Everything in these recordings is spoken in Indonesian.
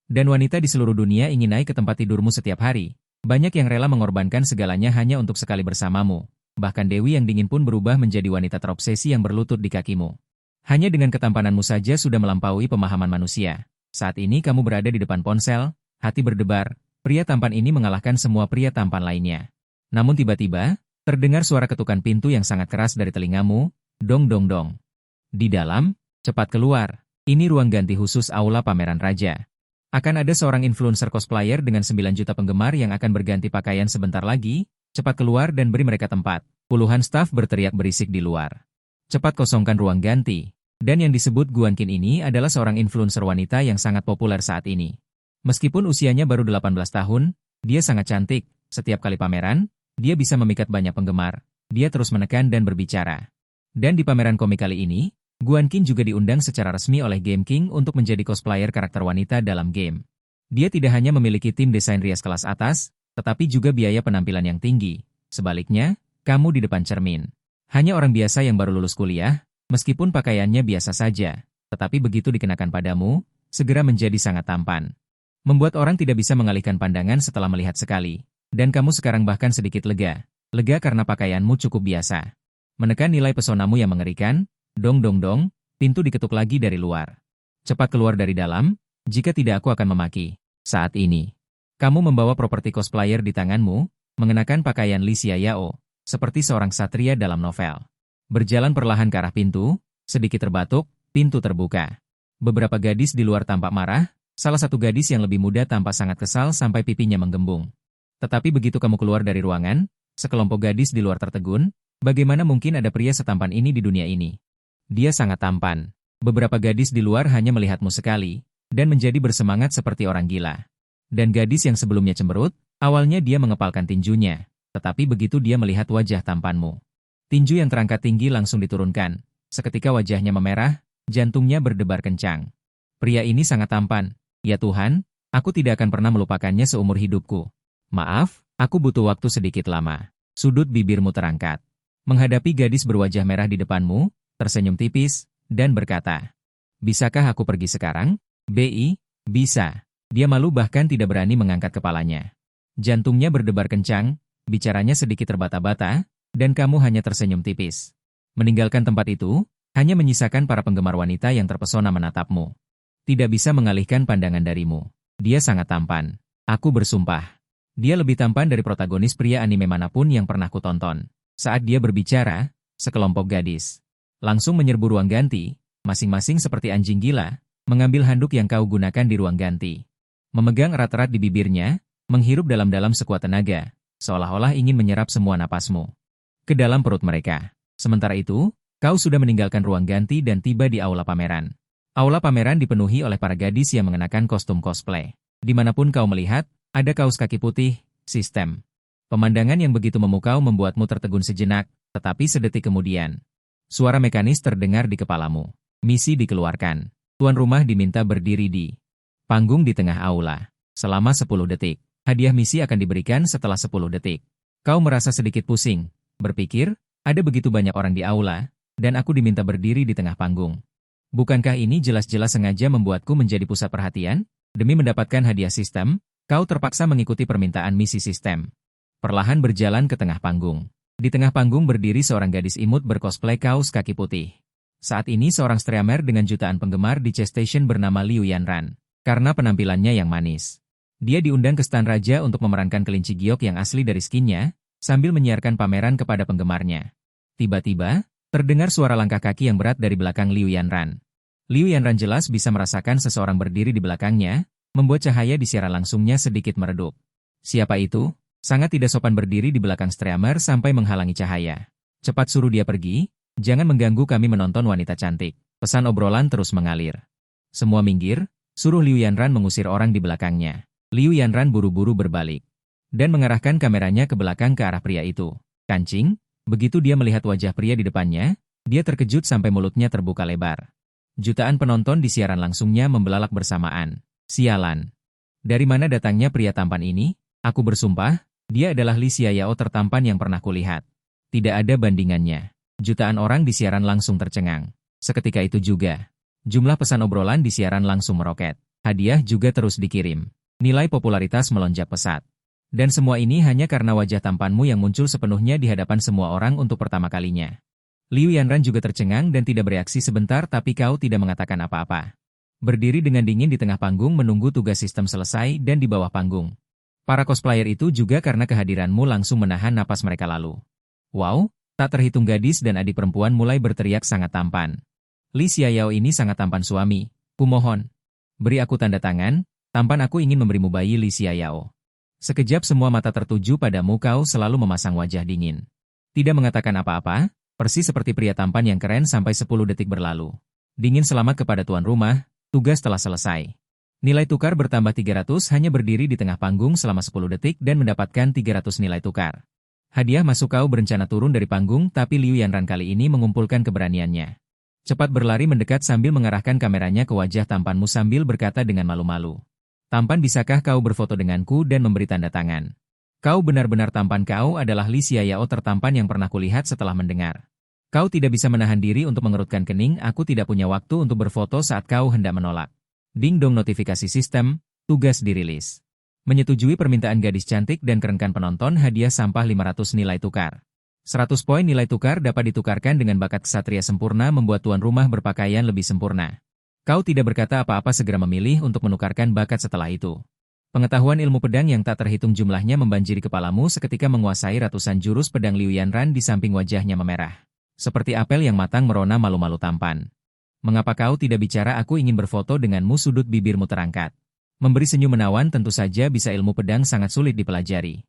Dan wanita di seluruh dunia ingin naik ke tempat tidurmu setiap hari. Banyak yang rela mengorbankan segalanya hanya untuk sekali bersamamu. Bahkan Dewi yang dingin pun berubah menjadi wanita terobsesi yang berlutut di kakimu. Hanya dengan ketampananmu saja sudah melampaui pemahaman manusia. Saat ini kamu berada di depan ponsel, hati berdebar, pria tampan ini mengalahkan semua pria tampan lainnya. Namun tiba-tiba, terdengar suara ketukan pintu yang sangat keras dari telingamu, dong dong dong. Di dalam, cepat keluar, ini ruang ganti khusus aula pameran raja. Akan ada seorang influencer cosplayer dengan 9 juta penggemar yang akan berganti pakaian sebentar lagi, cepat keluar dan beri mereka tempat. Puluhan staf berteriak berisik di luar. Cepat kosongkan ruang ganti. Dan yang disebut Guan Qin ini adalah seorang influencer wanita yang sangat populer saat ini. Meskipun usianya baru 18 tahun, dia sangat cantik. Setiap kali pameran, dia bisa memikat banyak penggemar. Dia terus menekan dan berbicara. Dan di pameran komik kali ini, Guan Qin juga diundang secara resmi oleh Game King untuk menjadi cosplayer karakter wanita dalam game. Dia tidak hanya memiliki tim desain rias kelas atas, tetapi juga biaya penampilan yang tinggi. Sebaliknya, kamu di depan cermin. Hanya orang biasa yang baru lulus kuliah, meskipun pakaiannya biasa saja, tetapi begitu dikenakan padamu, segera menjadi sangat tampan. Membuat orang tidak bisa mengalihkan pandangan setelah melihat sekali. Dan kamu sekarang bahkan sedikit lega. Lega karena pakaianmu cukup biasa. Menekan nilai pesonamu yang mengerikan, dong dong dong, pintu diketuk lagi dari luar. Cepat keluar dari dalam, jika tidak aku akan memaki. Saat ini, kamu membawa properti cosplayer di tanganmu, mengenakan pakaian Li Xiaoyao, seperti seorang satria dalam novel. Berjalan perlahan ke arah pintu, sedikit terbatuk, pintu terbuka. Beberapa gadis di luar tampak marah, salah satu gadis yang lebih muda tampak sangat kesal sampai pipinya menggembung. Tetapi begitu kamu keluar dari ruangan, sekelompok gadis di luar tertegun, bagaimana mungkin ada pria setampan ini di dunia ini? Dia sangat tampan. Beberapa gadis di luar hanya melihatmu sekali, dan menjadi bersemangat seperti orang gila. Dan gadis yang sebelumnya cemberut, awalnya dia mengepalkan tinjunya, tetapi begitu dia melihat wajah tampanmu, tinju yang terangkat tinggi langsung diturunkan. Seketika wajahnya memerah, jantungnya berdebar kencang. Pria ini sangat tampan. Ya Tuhan, aku tidak akan pernah melupakannya seumur hidupku. Maaf, aku butuh waktu sedikit lama. Sudut bibirmu terangkat. Menghadapi gadis berwajah merah di depanmu, tersenyum tipis, dan berkata, "Bisakah aku pergi sekarang?" "Bi, bisa." Dia malu bahkan tidak berani mengangkat kepalanya. Jantungnya berdebar kencang, bicaranya sedikit terbata-bata, dan kamu hanya tersenyum tipis. Meninggalkan tempat itu, hanya menyisakan para penggemar wanita yang terpesona menatapmu. Tidak bisa mengalihkan pandangan darimu. Dia sangat tampan. Aku bersumpah. Dia lebih tampan dari protagonis pria anime manapun yang pernah kutonton. Saat dia berbicara, sekelompok gadis langsung menyerbu ruang ganti, masing-masing seperti anjing gila, mengambil handuk yang kau gunakan di ruang ganti. Memegang erat-erat di bibirnya, menghirup dalam-dalam sekuat tenaga, seolah-olah ingin menyerap semua napasmu ke dalam perut mereka. Sementara itu, kau sudah meninggalkan ruang ganti dan tiba di aula pameran. Aula pameran dipenuhi oleh para gadis yang mengenakan kostum cosplay. Dimanapun kau melihat, ada kaos kaki putih, sistem. Pemandangan yang begitu memukau membuatmu tertegun sejenak, tetapi sedetik kemudian, suara mekanis terdengar di kepalamu. Misi dikeluarkan. Tuan rumah diminta berdiri di panggung di tengah aula. Selama 10 detik. Hadiah misi akan diberikan setelah 10 detik. Kau merasa sedikit pusing. Berpikir, ada begitu banyak orang di aula, dan aku diminta berdiri di tengah panggung. Bukankah ini jelas-jelas sengaja membuatku menjadi pusat perhatian? Demi mendapatkan hadiah sistem, kau terpaksa mengikuti permintaan misi sistem. Perlahan berjalan ke tengah panggung. Di tengah panggung berdiri seorang gadis imut bercosplay kaos kaki putih. Saat ini seorang streamer dengan jutaan penggemar di Chess Station bernama Liu Yanran. Karena penampilannya yang manis, dia diundang ke stan raja untuk memerankan kelinci giok yang asli dari skinnya, sambil menyiarkan pameran kepada penggemarnya. Tiba-tiba, terdengar suara langkah kaki yang berat dari belakang Liu Yanran. Liu Yanran jelas bisa merasakan seseorang berdiri di belakangnya, membuat cahaya di siaran langsungnya sedikit meredup. Siapa itu? Sangat tidak sopan berdiri di belakang streamer sampai menghalangi cahaya. Cepat suruh dia pergi, jangan mengganggu kami menonton wanita cantik. Pesan obrolan terus mengalir. Semua minggir, suruh Liu Yanran mengusir orang di belakangnya. Liu Yanran buru-buru berbalik dan mengarahkan kameranya ke belakang ke arah pria itu. Kancing, begitu dia melihat wajah pria di depannya, dia terkejut sampai mulutnya terbuka lebar. Jutaan penonton di siaran langsungnya membelalak bersamaan. Sialan. Dari mana datangnya pria tampan ini? Aku bersumpah, dia adalah Li Xiaoyao tertampan yang pernah kulihat. Tidak ada bandingannya. Jutaan orang di siaran langsung tercengang. Seketika itu juga, Jumlah pesan obrolan di siaran langsung meroket. Hadiah juga terus dikirim. Nilai popularitas melonjak pesat. Dan semua ini hanya karena wajah tampanmu yang muncul sepenuhnya di hadapan semua orang untuk pertama kalinya. Liu Yanran juga tercengang dan tidak bereaksi sebentar, tapi kau tidak mengatakan apa-apa. Berdiri dengan dingin di tengah panggung menunggu tugas sistem selesai dan di bawah panggung. Para cosplayer itu juga karena kehadiranmu langsung menahan napas mereka lalu. Wow, tak terhitung gadis dan adik perempuan mulai berteriak sangat tampan. Li Xiaoyao ini sangat tampan suami, kumohon. Beri aku tanda tangan, tampan aku ingin memberimu bayi Li Xiaoyao. Sekejap semua mata tertuju padamu, kau selalu memasang wajah dingin. Tidak mengatakan apa-apa, persis seperti pria tampan yang keren sampai 10 detik berlalu. Dingin selamat kepada tuan rumah, tugas telah selesai. Nilai tukar bertambah 300, hanya berdiri di tengah panggung selama 10 detik dan mendapatkan 300 nilai tukar. Hadiah masuk. Kau berencana turun dari panggung, tapi Liu Yanran kali ini mengumpulkan keberaniannya. Cepat berlari mendekat sambil mengarahkan kameranya ke wajah tampanmu sambil berkata dengan malu-malu. Tampan, bisakah kau berfoto denganku dan memberi tanda tangan? Kau benar-benar tampan. Kau adalah Li Xiaoyao tertampan yang pernah kulihat. Setelah mendengar, kau tidak bisa menahan diri untuk mengerutkan kening. Aku tidak punya waktu untuk berfoto saat kau hendak menolak. Ding dong, notifikasi sistem, tugas dirilis. Menyetujui permintaan gadis cantik dan kerenkan penonton, hadiah sampah 500 nilai tukar. 100 poin nilai tukar dapat ditukarkan dengan bakat ksatria sempurna membuat tuan rumah berpakaian lebih sempurna. Kau tidak berkata apa-apa, segera memilih untuk menukarkan bakat setelah itu. Pengetahuan ilmu pedang yang tak terhitung jumlahnya membanjiri kepalamu seketika menguasai ratusan jurus pedang. Liu Yanran di samping wajahnya memerah. Seperti apel yang matang merona malu-malu tampan. Mengapa kau tidak bicara? Aku ingin berfoto denganmu. Sudut bibirmu terangkat. Memberi senyum menawan. Tentu saja bisa, ilmu pedang sangat sulit dipelajari.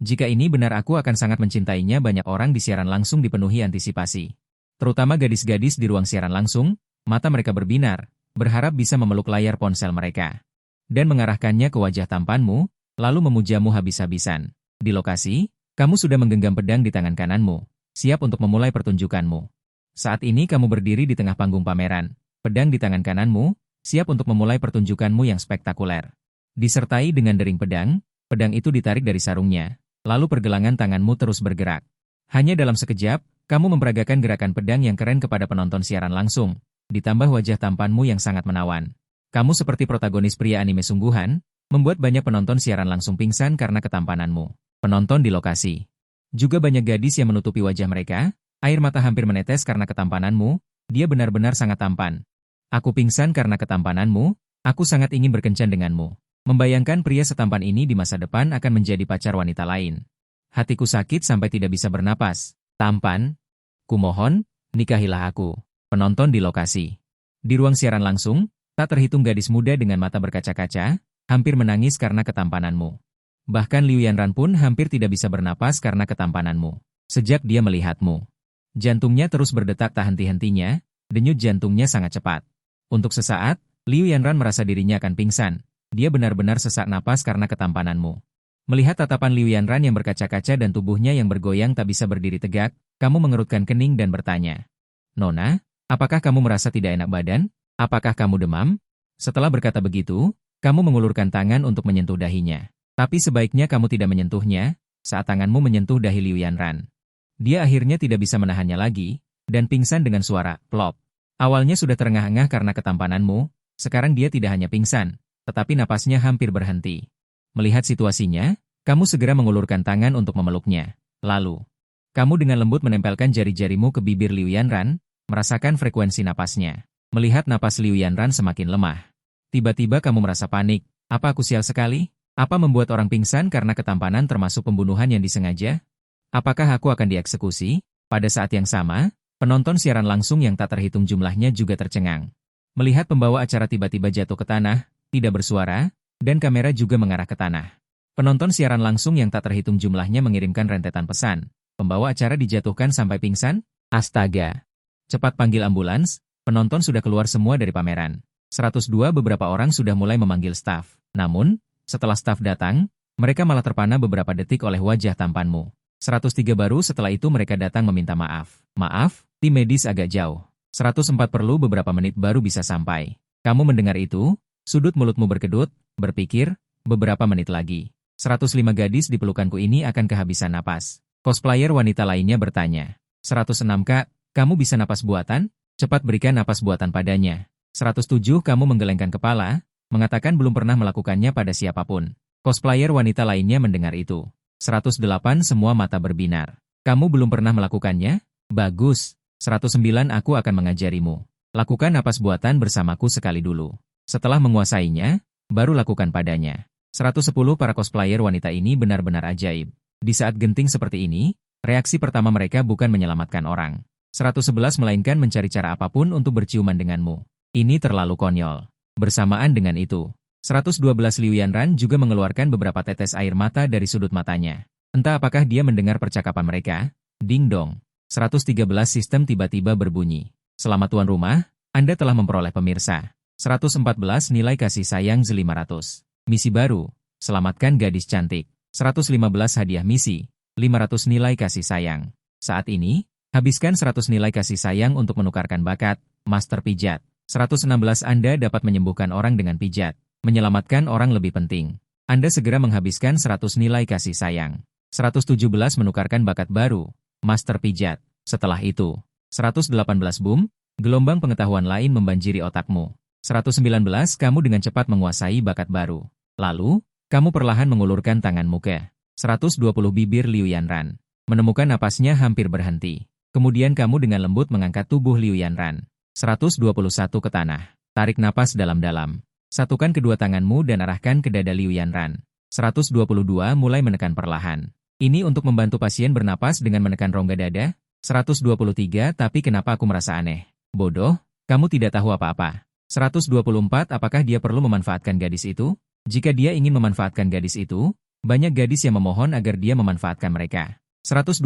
Jika ini benar, aku akan sangat mencintainya. Banyak orang di siaran langsung dipenuhi antisipasi. Terutama gadis-gadis di ruang siaran langsung, mata mereka berbinar, berharap bisa memeluk layar ponsel mereka. Dan mengarahkannya ke wajah tampanmu, lalu memujamu habis-habisan. Di lokasi, kamu sudah menggenggam pedang di tangan kananmu, siap untuk memulai pertunjukanmu. Saat ini kamu berdiri di tengah panggung pameran, pedang di tangan kananmu, siap untuk memulai pertunjukanmu yang spektakuler. Disertai dengan dering pedang, pedang itu ditarik dari sarungnya, lalu pergelangan tanganmu terus bergerak. Hanya dalam sekejap, kamu memperagakan gerakan pedang yang keren kepada penonton siaran langsung, ditambah wajah tampanmu yang sangat menawan. Kamu seperti protagonis pria anime sungguhan, membuat banyak penonton siaran langsung pingsan karena ketampananmu. Penonton di lokasi juga banyak gadis yang menutupi wajah mereka. Air mata hampir menetes karena ketampananmu. Dia benar-benar sangat tampan. Aku pingsan karena ketampananmu. Aku sangat ingin berkencan denganmu. Membayangkan pria setampan ini di masa depan akan menjadi pacar wanita lain. Hatiku sakit sampai tidak bisa bernapas. Tampan, kumohon, nikahilah aku. Penonton di lokasi. Di ruang siaran langsung, tak terhitung gadis muda dengan mata berkaca-kaca, hampir menangis karena ketampananmu. Bahkan Liu Yanran pun hampir tidak bisa bernapas karena ketampananmu. Sejak dia melihatmu, jantungnya terus berdetak tak henti-hentinya, denyut jantungnya sangat cepat. Untuk sesaat, Liu Yanran merasa dirinya akan pingsan. Dia benar-benar sesak napas karena ketampananmu. Melihat tatapan Liu Yanran yang berkaca-kaca dan tubuhnya yang bergoyang tak bisa berdiri tegak, kamu mengerutkan kening dan bertanya, "Nona, apakah kamu merasa tidak enak badan? Apakah kamu demam?" Setelah berkata begitu, kamu mengulurkan tangan untuk menyentuh dahinya. Tapi sebaiknya kamu tidak menyentuhnya, saat tanganmu menyentuh dahi Liu Yanran. Dia akhirnya tidak bisa menahannya lagi, dan pingsan dengan suara plop. Awalnya sudah terengah-engah karena ketampananmu, sekarang dia tidak hanya pingsan, tetapi napasnya hampir berhenti. Melihat situasinya, kamu segera mengulurkan tangan untuk memeluknya. Lalu, kamu dengan lembut menempelkan jari-jarimu ke bibir Liu Yanran, merasakan frekuensi napasnya. Melihat napas Liu Yanran semakin lemah. Tiba-tiba kamu merasa panik. Apa aku sial sekali? Apa membuat orang pingsan karena ketampanan termasuk pembunuhan yang disengaja? Apakah aku akan dieksekusi? Pada saat yang sama, penonton siaran langsung yang tak terhitung jumlahnya juga tercengang. Melihat pembawa acara tiba-tiba jatuh ke tanah, tidak bersuara, dan kamera juga mengarah ke tanah. Penonton siaran langsung yang tak terhitung jumlahnya mengirimkan rentetan pesan. Pembawa acara dijatuhkan sampai pingsan? Astaga! Cepat panggil ambulans, penonton sudah keluar semua dari pameran. 102 beberapa orang sudah mulai memanggil staf. Namun, setelah staf datang, mereka malah terpana beberapa detik oleh wajah tampanmu. 103 baru setelah itu mereka datang meminta maaf. Maaf, tim medis agak jauh. 104 perlu beberapa menit baru bisa sampai. Kamu mendengar itu? Sudut mulutmu berkedut, berpikir, beberapa menit lagi. 105 gadis di pelukanku ini akan kehabisan napas. Cosplayer wanita lainnya bertanya. 106 kak, kamu bisa napas buatan? Cepat berikan napas buatan padanya. 107 kamu menggelengkan kepala, mengatakan belum pernah melakukannya pada siapapun. Cosplayer wanita lainnya mendengar itu. 108 semua mata berbinar. Kamu belum pernah melakukannya? Bagus. 109 aku akan mengajarimu. Lakukan napas buatan bersamaku sekali dulu. Setelah menguasainya, baru lakukan padanya. 110 para cosplayer wanita ini benar-benar ajaib. Di saat genting seperti ini, reaksi pertama mereka bukan menyelamatkan orang. 111 melainkan mencari cara apapun untuk berciuman denganmu. Ini terlalu konyol. Bersamaan dengan itu, 112 Liu Yanran juga mengeluarkan beberapa tetes air mata dari sudut matanya. Entah apakah dia mendengar percakapan mereka. Ding dong. 113 sistem tiba-tiba berbunyi. Selamat tuan rumah, Anda telah memperoleh pemirsa. 114 nilai kasih sayang Z500. Misi baru, selamatkan gadis cantik. 115 hadiah misi, 500 nilai kasih sayang. Saat ini, habiskan 100 nilai kasih sayang untuk menukarkan bakat, Master Pijat. 116 Anda dapat menyembuhkan orang dengan pijat. Menyelamatkan orang lebih penting. Anda segera menghabiskan 100 nilai kasih sayang. 117 menukarkan bakat baru, Master Pijat. Setelah itu, 118 boom, gelombang pengetahuan lain membanjiri otakmu. 119 kamu dengan cepat menguasai bakat baru. Lalu, kamu perlahan mengulurkan tanganmu ke 120 bibir Liu Yanran. Menemukan napasnya hampir berhenti. Kemudian kamu dengan lembut mengangkat tubuh Liu Yanran. 121 ke tanah. Tarik napas dalam-dalam. Satukan kedua tanganmu dan arahkan ke dada Liu Yanran. 122 mulai menekan perlahan. Ini untuk membantu pasien bernapas dengan menekan rongga dada. 123 tapi kenapa aku merasa aneh? Bodoh, kamu tidak tahu apa-apa. 124 apakah dia perlu memanfaatkan gadis itu? Jika dia ingin memanfaatkan gadis itu, banyak gadis yang memohon agar dia memanfaatkan mereka. 125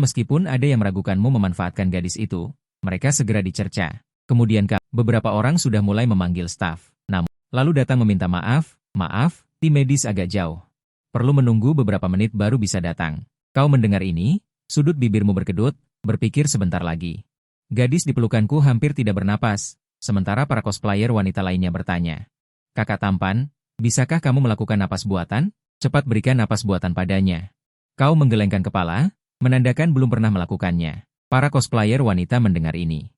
meskipun ada yang meragukanmu memanfaatkan gadis itu, mereka segera dicerca. Kemudian beberapa orang sudah mulai memanggil staf. Namun, lalu datang meminta maaf, tim medis agak jauh. Perlu menunggu beberapa menit baru bisa datang. Kau mendengar ini, sudut bibirmu berkedut, berpikir sebentar lagi. Gadis di pelukanku hampir tidak bernapas, sementara para cosplayer wanita lainnya bertanya. Kakak tampan, bisakah kamu melakukan napas buatan? Cepat berikan napas buatan padanya. Kau menggelengkan kepala, menandakan belum pernah melakukannya. Para cosplayer wanita mendengar ini.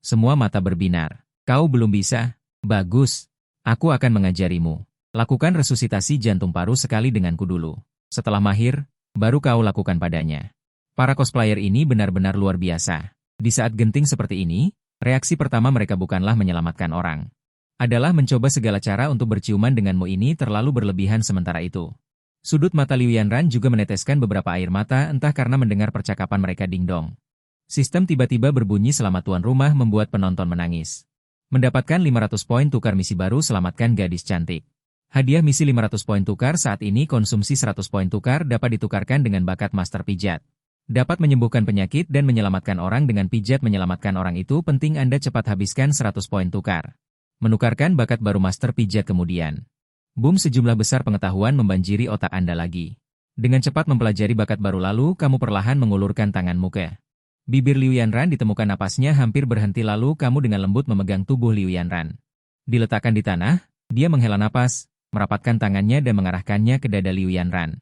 Semua mata berbinar. Kau belum bisa? Bagus. Aku akan mengajarimu. Lakukan resusitasi jantung paru sekali denganku dulu. Setelah mahir, baru kau lakukan padanya. Para cosplayer ini benar-benar luar biasa. Di saat genting seperti ini, reaksi pertama mereka bukanlah menyelamatkan orang. Adalah mencoba segala cara untuk berciuman denganmu ini terlalu berlebihan sementara itu. Sudut mata Liu Yanran juga meneteskan beberapa air mata entah karena mendengar percakapan mereka ding-dong. Sistem tiba-tiba berbunyi selamat tuan rumah membuat penonton menangis. Mendapatkan 500 poin tukar misi baru selamatkan gadis cantik. Hadiah misi 500 poin tukar saat ini konsumsi 100 poin tukar dapat ditukarkan dengan bakat Master Pijat. Dapat menyembuhkan penyakit dan menyelamatkan orang dengan pijat menyelamatkan orang itu penting Anda cepat habiskan 100 poin tukar. Menukarkan bakat baru Master Pijat kemudian. Boom sejumlah besar pengetahuan membanjiri otak Anda lagi. Dengan cepat mempelajari bakat baru lalu kamu perlahan mengulurkan tanganmu ke bibir Liu Yanran ditemukan napasnya hampir berhenti lalu kamu dengan lembut memegang tubuh Liu Yanran. Diletakkan di tanah, dia menghela napas, merapatkan tangannya dan mengarahkannya ke dada Liu Yanran.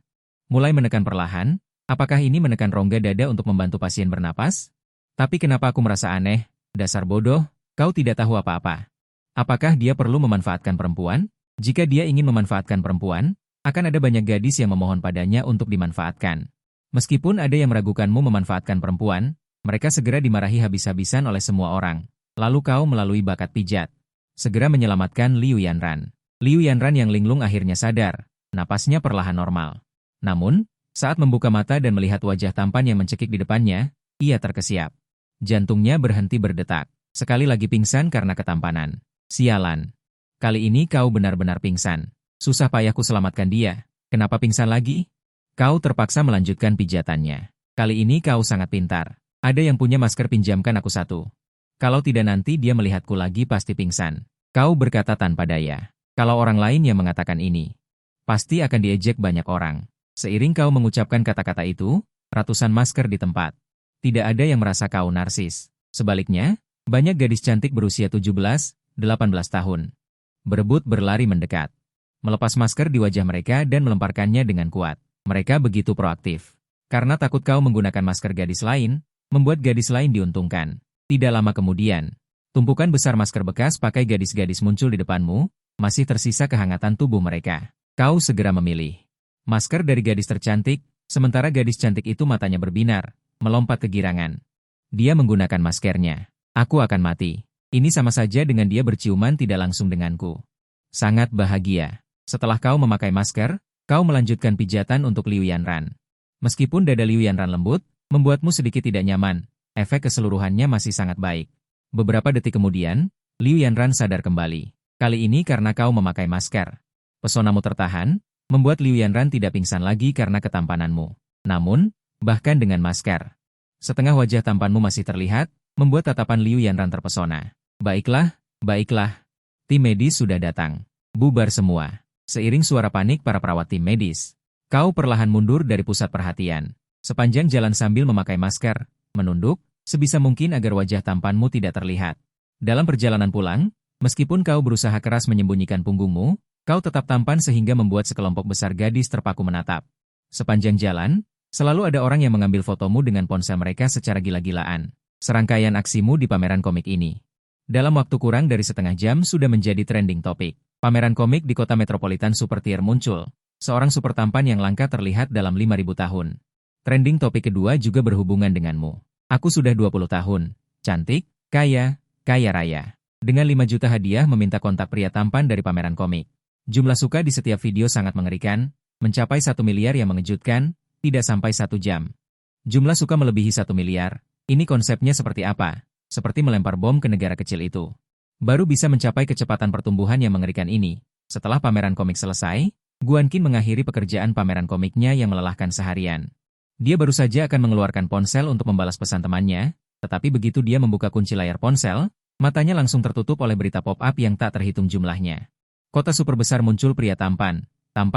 Mulai menekan perlahan, apakah ini menekan rongga dada untuk membantu pasien bernapas? Tapi kenapa aku merasa aneh? Dasar bodoh, kau tidak tahu apa-apa. Apakah dia perlu memanfaatkan perempuan? Jika dia ingin memanfaatkan perempuan, akan ada banyak gadis yang memohon padanya untuk dimanfaatkan. Meskipun ada yang meragukanmu memanfaatkan perempuan, mereka segera dimarahi habis-habisan oleh semua orang. Lalu kau melalui bakat pijat. Segera menyelamatkan Liu Yanran. Liu Yanran yang linglung akhirnya sadar. Napasnya perlahan normal. Namun, saat membuka mata dan melihat wajah tampan yang mencekik di depannya, ia terkesiap. Jantungnya berhenti berdetak. Sekali lagi pingsan karena ketampanan. Sialan. Kali ini kau benar-benar pingsan. Susah payahku selamatkan dia. Kenapa pingsan lagi? Kau terpaksa melanjutkan pijatannya. Kali ini kau sangat pintar. Ada yang punya masker pinjamkan aku satu. Kalau tidak nanti dia melihatku lagi pasti pingsan. Kau berkata tanpa daya. Kalau orang lain yang mengatakan ini, pasti akan diejek banyak orang. Seiring kau mengucapkan kata-kata itu, ratusan masker di tempat. Tidak ada yang merasa kau narsis. Sebaliknya, banyak gadis cantik berusia 17, 18 tahun. Berebut berlari mendekat. Melepas masker di wajah mereka dan melemparkannya dengan kuat. Mereka begitu proaktif. Karena takut kau menggunakan masker gadis lain, membuat gadis lain diuntungkan. Tidak lama kemudian, Tumpukan besar masker bekas pakai gadis-gadis muncul di depanmu, masih tersisa kehangatan tubuh mereka. Kau segera memilih masker dari gadis tercantik, sementara gadis cantik itu matanya berbinar, melompat kegirangan. Dia menggunakan maskernya. Aku akan mati. Ini sama saja dengan dia berciuman tidak langsung denganku. Sangat bahagia. Setelah kau memakai masker, kau melanjutkan pijatan untuk Liu Yanran. Meskipun dada Liu Yanran lembut, membuatmu sedikit tidak nyaman, efek keseluruhannya masih sangat baik. Beberapa detik kemudian, Liu Yanran sadar kembali. Kali ini karena kau memakai masker. Pesonamu tertahan, membuat Liu Yanran tidak pingsan lagi karena ketampananmu. Namun, bahkan dengan masker, setengah wajah tampanmu masih terlihat, membuat tatapan Liu Yanran terpesona. Baiklah, baiklah. Tim medis sudah datang. Bubar semua. Seiring suara panik para perawat tim medis, kau perlahan mundur dari pusat perhatian. Sepanjang jalan sambil memakai masker, menunduk, sebisa mungkin agar wajah tampanmu tidak terlihat. Dalam perjalanan pulang, meskipun kau berusaha keras menyembunyikan punggungmu, kau tetap tampan sehingga membuat sekelompok besar gadis terpaku menatap. Sepanjang jalan, selalu ada orang yang mengambil fotomu dengan ponsel mereka secara gila-gilaan. Serangkaian aksimu di pameran komik ini, dalam waktu kurang dari setengah jam sudah menjadi trending topik. Pameran komik di kota metropolitan super tier muncul. Seorang super tampan yang langka terlihat dalam 5.000 tahun. Trending topik kedua juga berhubungan denganmu. Aku sudah 20 tahun. Cantik, kaya, kaya raya. Dengan 5 juta hadiah meminta kontak pria tampan dari pameran komik. Jumlah suka di setiap video sangat mengerikan, mencapai 1 miliar yang mengejutkan, tidak sampai 1 jam. Jumlah suka melebihi 1 miliar. Ini konsepnya seperti apa? Seperti melempar bom ke negara kecil itu. Baru bisa mencapai kecepatan pertumbuhan yang mengerikan ini. Setelah pameran komik selesai, Guan Qin mengakhiri pekerjaan pameran komiknya yang melelahkan seharian. Dia baru saja akan mengeluarkan ponsel untuk membalas pesan temannya, tetapi begitu dia membuka kunci layar ponsel, matanya langsung tertutup oleh berita pop-up yang tak terhitung jumlahnya. Kota super besar muncul pria tampan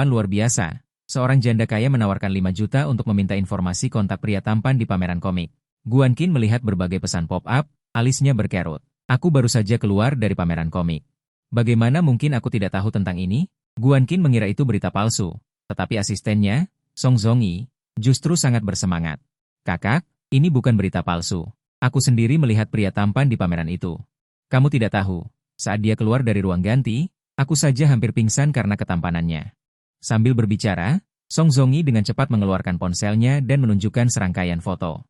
luar biasa. Seorang janda kaya menawarkan 5 juta untuk meminta informasi kontak pria tampan di pameran komik. Guan Qin melihat berbagai pesan pop-up, alisnya berkerut. Aku baru saja keluar dari pameran komik. Bagaimana mungkin aku tidak tahu tentang ini? Guan Qin mengira itu berita palsu, tetapi asistennya, Song Zongyi, justru sangat bersemangat. Kakak, ini bukan berita palsu. Aku sendiri melihat pria tampan di pameran itu. Kamu tidak tahu, saat dia keluar dari ruang ganti, aku saja hampir pingsan karena ketampanannya. Sambil berbicara, Song Zongyi dengan cepat mengeluarkan ponselnya dan menunjukkan serangkaian foto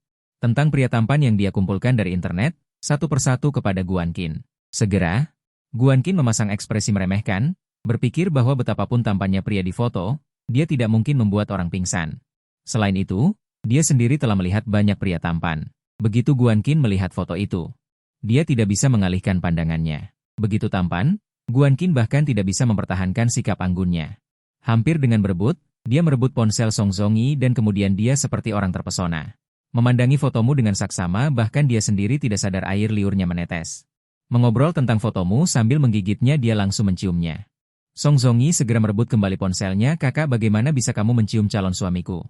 tentang pria tampan yang dia kumpulkan dari internet, satu persatu kepada Guan Qin. Segera, Guan Qin memasang ekspresi meremehkan, berpikir bahwa betapapun tampannya pria di foto, dia tidak mungkin membuat orang pingsan. Selain itu, dia sendiri telah melihat banyak pria tampan. Begitu Guan Qin melihat foto itu, dia tidak bisa mengalihkan pandangannya. Begitu tampan, Guan Qin bahkan tidak bisa mempertahankan sikap anggunnya. Hampir dengan berebut, dia merebut ponsel Song Zongyi dan kemudian dia seperti orang terpesona. Memandangi fotomu dengan saksama bahkan dia sendiri tidak sadar air liurnya menetes. Mengobrol tentang fotomu sambil menggigitnya dia langsung menciumnya. Song Zongyi segera merebut kembali ponselnya. Kakak, bagaimana bisa kamu mencium calon suamiku?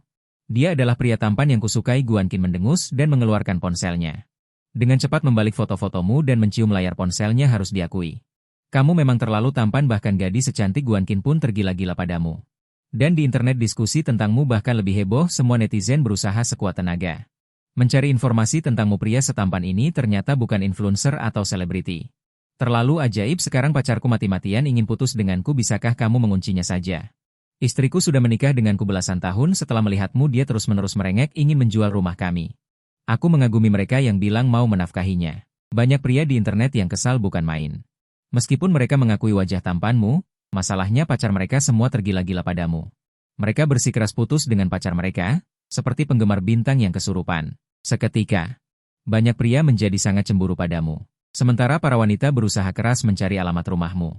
Dia adalah pria tampan yang kusukai. Guan Qin mendengus dan mengeluarkan ponselnya. Dengan cepat membalik foto-fotomu dan mencium layar ponselnya harus diakui. Kamu memang terlalu tampan bahkan gadis secantik Guan Qin pun tergila-gila padamu. Dan di internet diskusi tentangmu bahkan lebih heboh, semua netizen berusaha sekuat tenaga mencari informasi tentangmu. Pria setampan ini ternyata bukan influencer atau selebriti. Terlalu ajaib, sekarang pacarku mati-matian ingin putus denganku, bisakah kamu menguncinya saja? Istriku sudah menikah denganku belasan tahun, setelah melihatmu dia terus-menerus merengek ingin menjual rumah kami. Aku mengagumi mereka yang bilang mau menafkahinya. Banyak pria di internet yang kesal bukan main. Meskipun mereka mengakui wajah tampanmu, masalahnya pacar mereka semua tergila-gila padamu. Mereka bersikeras putus dengan pacar mereka, seperti penggemar bintang yang kesurupan. Seketika, banyak pria menjadi sangat cemburu padamu. Sementara para wanita berusaha keras mencari alamat rumahmu,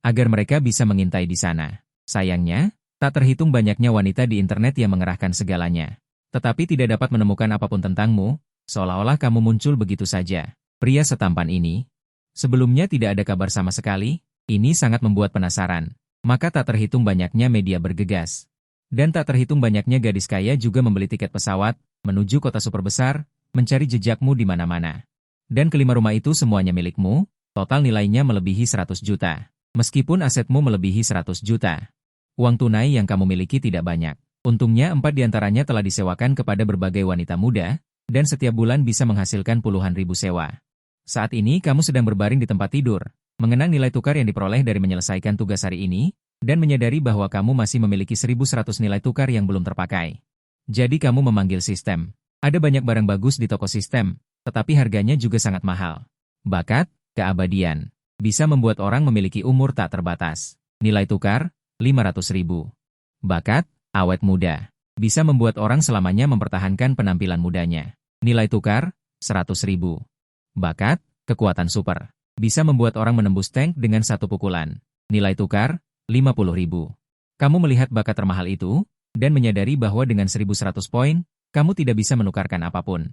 agar mereka bisa mengintai di sana. Sayangnya, tak terhitung banyaknya wanita di internet yang mengerahkan segalanya. Tetapi tidak dapat menemukan apapun tentangmu, seolah-olah kamu muncul begitu saja. Pria setampan ini, sebelumnya tidak ada kabar sama sekali, ini sangat membuat penasaran. Maka tak terhitung banyaknya media bergegas. Dan tak terhitung banyaknya gadis kaya juga membeli tiket pesawat, menuju kota super besar, mencari jejakmu di mana-mana. Dan kelima rumah itu semuanya milikmu, total nilainya melebihi 100 juta. Meskipun asetmu melebihi 100 juta. Uang tunai yang kamu miliki tidak banyak. Untungnya 4 diantaranya telah disewakan kepada berbagai wanita muda, dan setiap bulan bisa menghasilkan puluhan ribu sewa. Saat ini kamu sedang berbaring di tempat tidur, mengenang nilai tukar yang diperoleh dari menyelesaikan tugas hari ini, dan menyadari bahwa kamu masih memiliki 1.100 nilai tukar yang belum terpakai. Jadi kamu memanggil sistem. Ada banyak barang bagus di toko sistem, tetapi harganya juga sangat mahal. Bakat, keabadian, bisa membuat orang memiliki umur tak terbatas. Nilai tukar, 500.000. Bakat, awet muda, bisa membuat orang selamanya mempertahankan penampilan mudanya. Nilai tukar, 100.000. Bakat, kekuatan super, bisa membuat orang menembus tank dengan satu pukulan. Nilai tukar, 50.000. Kamu melihat bakat termahal itu, dan menyadari bahwa dengan 1.100 poin, kamu tidak bisa menukarkan apapun.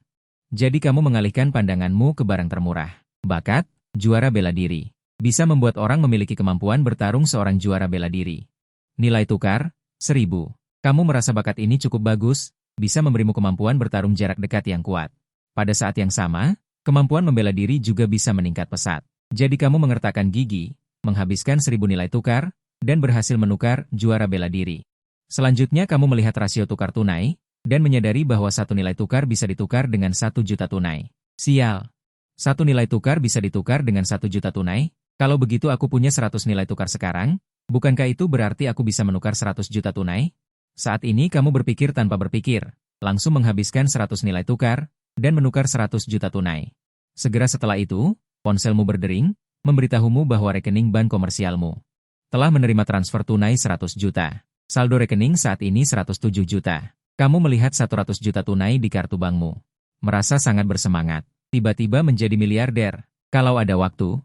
Jadi kamu mengalihkan pandanganmu ke barang termurah. Bakat, juara bela diri, bisa membuat orang memiliki kemampuan bertarung seorang juara bela diri. Nilai tukar, 1.000. Kamu merasa bakat ini cukup bagus, bisa memberimu kemampuan bertarung jarak dekat yang kuat. Pada saat yang sama, kemampuan membela diri juga bisa meningkat pesat. Jadi kamu mengertakkan gigi, menghabiskan 1.000 nilai tukar, dan berhasil menukar juara bela diri. Selanjutnya kamu melihat rasio tukar tunai, dan menyadari bahwa satu nilai tukar bisa ditukar dengan 1 juta tunai. Sial. Satu nilai tukar bisa ditukar dengan 1 juta tunai? Kalau begitu aku punya 100 nilai tukar sekarang, bukankah itu berarti aku bisa menukar 100 juta tunai? Saat ini kamu berpikir tanpa berpikir, langsung menghabiskan 100 nilai tukar, dan menukar 100 juta tunai. Segera setelah itu, ponselmu berdering, memberitahumu bahwa rekening bank komersialmu telah menerima transfer tunai 100 juta. Saldo rekening saat ini 107 juta. Kamu melihat 100 juta tunai di kartu bankmu. Merasa sangat bersemangat. Tiba-tiba menjadi miliarder. Kalau ada waktu,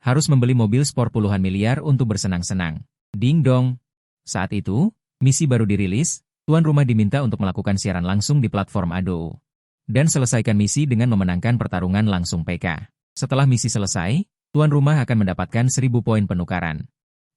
harus membeli mobil sport puluhan miliar untuk bersenang-senang. Ding dong. Saat itu, misi baru dirilis, tuan rumah diminta untuk melakukan siaran langsung di platform Ado. Dan selesaikan misi dengan memenangkan pertarungan langsung PK. Setelah misi selesai, tuan rumah akan mendapatkan 1.000 poin penukaran.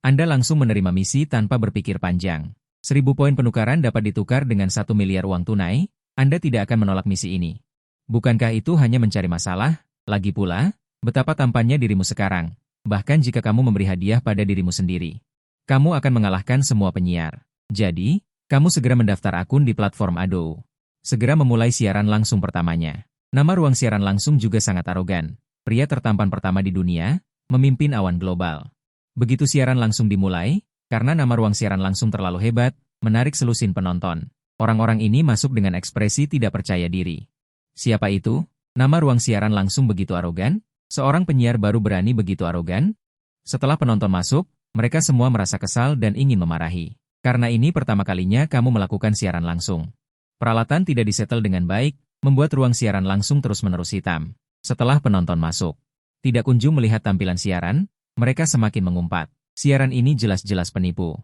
Anda langsung menerima misi tanpa berpikir panjang. 1.000 poin penukaran dapat ditukar dengan 1 miliar uang tunai, Anda tidak akan menolak misi ini. Bukankah itu hanya mencari masalah? Lagi pula, betapa tampannya dirimu sekarang. Bahkan jika kamu memberi hadiah pada dirimu sendiri, kamu akan mengalahkan semua penyiar. Jadi, kamu segera mendaftar akun di platform Ado. Segera memulai siaran langsung pertamanya. Nama ruang siaran langsung juga sangat arogan. Pria tertampan pertama di dunia, memimpin awan global. Begitu siaran langsung dimulai, karena nama ruang siaran langsung terlalu hebat, menarik selusin penonton. Orang-orang ini masuk dengan ekspresi tidak percaya diri. Siapa itu? Nama ruang siaran langsung begitu arogan? Seorang penyiar baru berani begitu arogan? Setelah penonton masuk, mereka semua merasa kesal dan ingin memarahi. Karena ini pertama kalinya kamu melakukan siaran langsung. Peralatan tidak disetel dengan baik, membuat ruang siaran langsung terus-menerus hitam. Setelah penonton masuk, tidak kunjung melihat tampilan siaran, mereka semakin mengumpat. Siaran ini jelas-jelas penipu.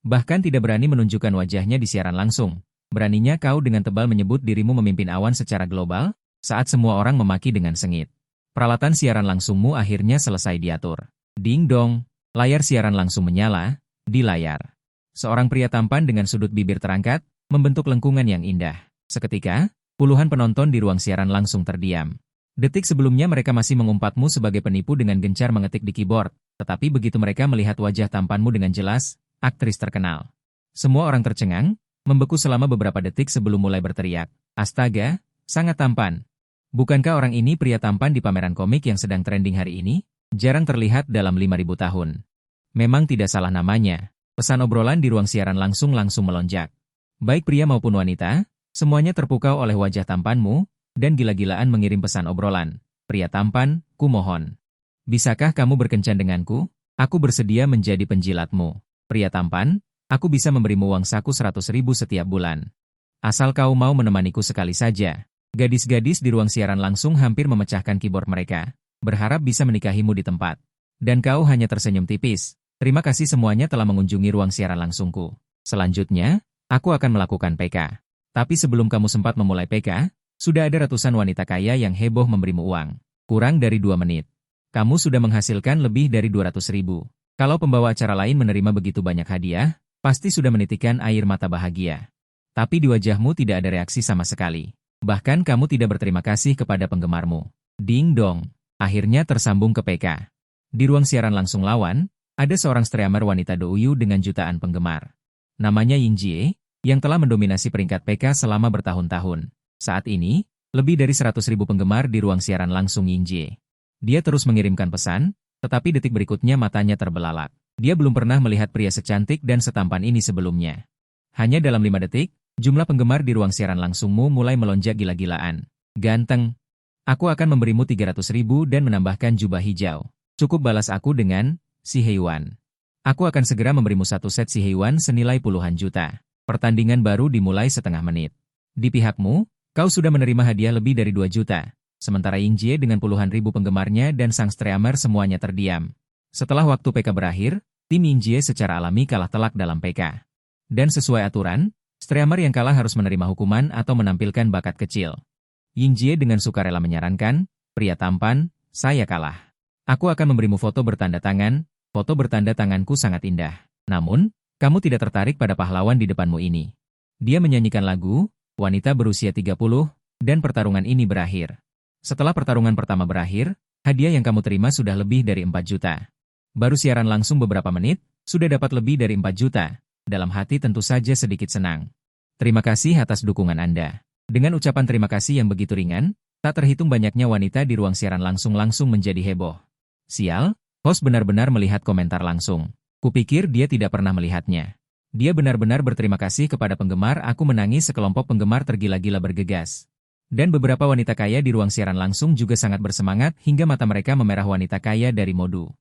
Bahkan tidak berani menunjukkan wajahnya di siaran langsung. Beraninya kau dengan tebal menyebut dirimu memimpin awan secara global, saat semua orang memaki dengan sengit. Peralatan siaran langsungmu akhirnya selesai diatur. Ding dong, layar siaran langsung menyala. Di layar, seorang pria tampan dengan sudut bibir terangkat, membentuk lengkungan yang indah. Seketika, puluhan penonton di ruang siaran langsung terdiam. Detik sebelumnya mereka masih mengumpatmu sebagai penipu dengan gencar mengetik di keyboard, tetapi begitu mereka melihat wajah tampanmu dengan jelas, aktris terkenal. Semua orang tercengang, membeku selama beberapa detik sebelum mulai berteriak. Astaga, sangat tampan. Bukankah orang ini pria tampan di pameran komik yang sedang trending hari ini? Jarang terlihat dalam 5.000 tahun. Memang tidak salah namanya. Pesan obrolan di ruang siaran langsung melonjak. Baik pria maupun wanita, semuanya terpukau oleh wajah tampanmu, dan gila-gilaan mengirim pesan obrolan. Pria tampan, kumohon. Bisakah kamu berkencan denganku? Aku bersedia menjadi penjilatmu. Pria tampan, aku bisa memberimu uang saku 100.000 setiap bulan. Asal kau mau menemaniku sekali saja. Gadis-gadis di ruang siaran langsung hampir memecahkan keyboard mereka, berharap bisa menikahimu di tempat. Dan kau hanya tersenyum tipis. Terima kasih semuanya telah mengunjungi ruang siaran langsungku. Selanjutnya, aku akan melakukan PK. Tapi sebelum kamu sempat memulai PK, sudah ada ratusan wanita kaya yang heboh memberimu uang. Kurang dari 2 menit. Kamu sudah menghasilkan lebih dari 200.000. Kalau pembawa acara lain menerima begitu banyak hadiah, pasti sudah menitikkan air mata bahagia. Tapi di wajahmu tidak ada reaksi sama sekali. Bahkan kamu tidak berterima kasih kepada penggemarmu. Ding dong. Akhirnya tersambung ke PK. Di ruang siaran langsung lawan, ada seorang streamer wanita Douyu dengan jutaan penggemar. Namanya Yingjie, yang telah mendominasi peringkat PK selama bertahun-tahun. Saat ini, lebih dari 100.000 penggemar di ruang siaran langsung Yingjie. Dia terus mengirimkan pesan, tetapi detik berikutnya matanya terbelalak. Dia belum pernah melihat pria secantik dan setampan ini sebelumnya. Hanya dalam 5 detik, jumlah penggemar di ruang siaran langsungmu mulai melonjak gila-gilaan. Ganteng. Aku akan memberimu 300.000 dan menambahkan jubah hijau. Cukup balas aku dengan, si Heiwan. Aku akan segera memberimu satu set si Heiwan senilai puluhan juta. Pertandingan baru dimulai setengah menit. Di pihakmu, kau sudah menerima hadiah lebih dari 2 juta. Sementara Yingjie dengan puluhan ribu penggemarnya dan sang streamer semuanya terdiam. Setelah waktu PK berakhir, tim Yingjie secara alami kalah telak dalam PK. Dan sesuai aturan, streamer yang kalah harus menerima hukuman atau menampilkan bakat kecil. Yingjie dengan sukarela menyarankan, pria tampan, saya kalah. Aku akan memberimu foto bertanda tangan, foto bertanda tanganku sangat indah. Namun, kamu tidak tertarik pada pahlawan di depanmu ini. Dia menyanyikan lagu, wanita berusia 30, dan pertarungan ini berakhir. Setelah pertarungan pertama berakhir, hadiah yang kamu terima sudah lebih dari 4 juta. Baru siaran langsung beberapa menit, sudah dapat lebih dari 4 juta. Dalam hati tentu saja sedikit senang. Terima kasih atas dukungan Anda. Dengan ucapan terima kasih yang begitu ringan, tak terhitung banyaknya wanita di ruang siaran langsung menjadi heboh. Sial, host benar-benar melihat komentar langsung. Kupikir dia tidak pernah melihatnya. Dia benar-benar berterima kasih kepada penggemar. Aku menangis. Sekelompok penggemar tergila-gila bergegas. Dan beberapa wanita kaya di ruang siaran langsung juga sangat bersemangat hingga mata mereka memerah. Wanita kaya dari Modu.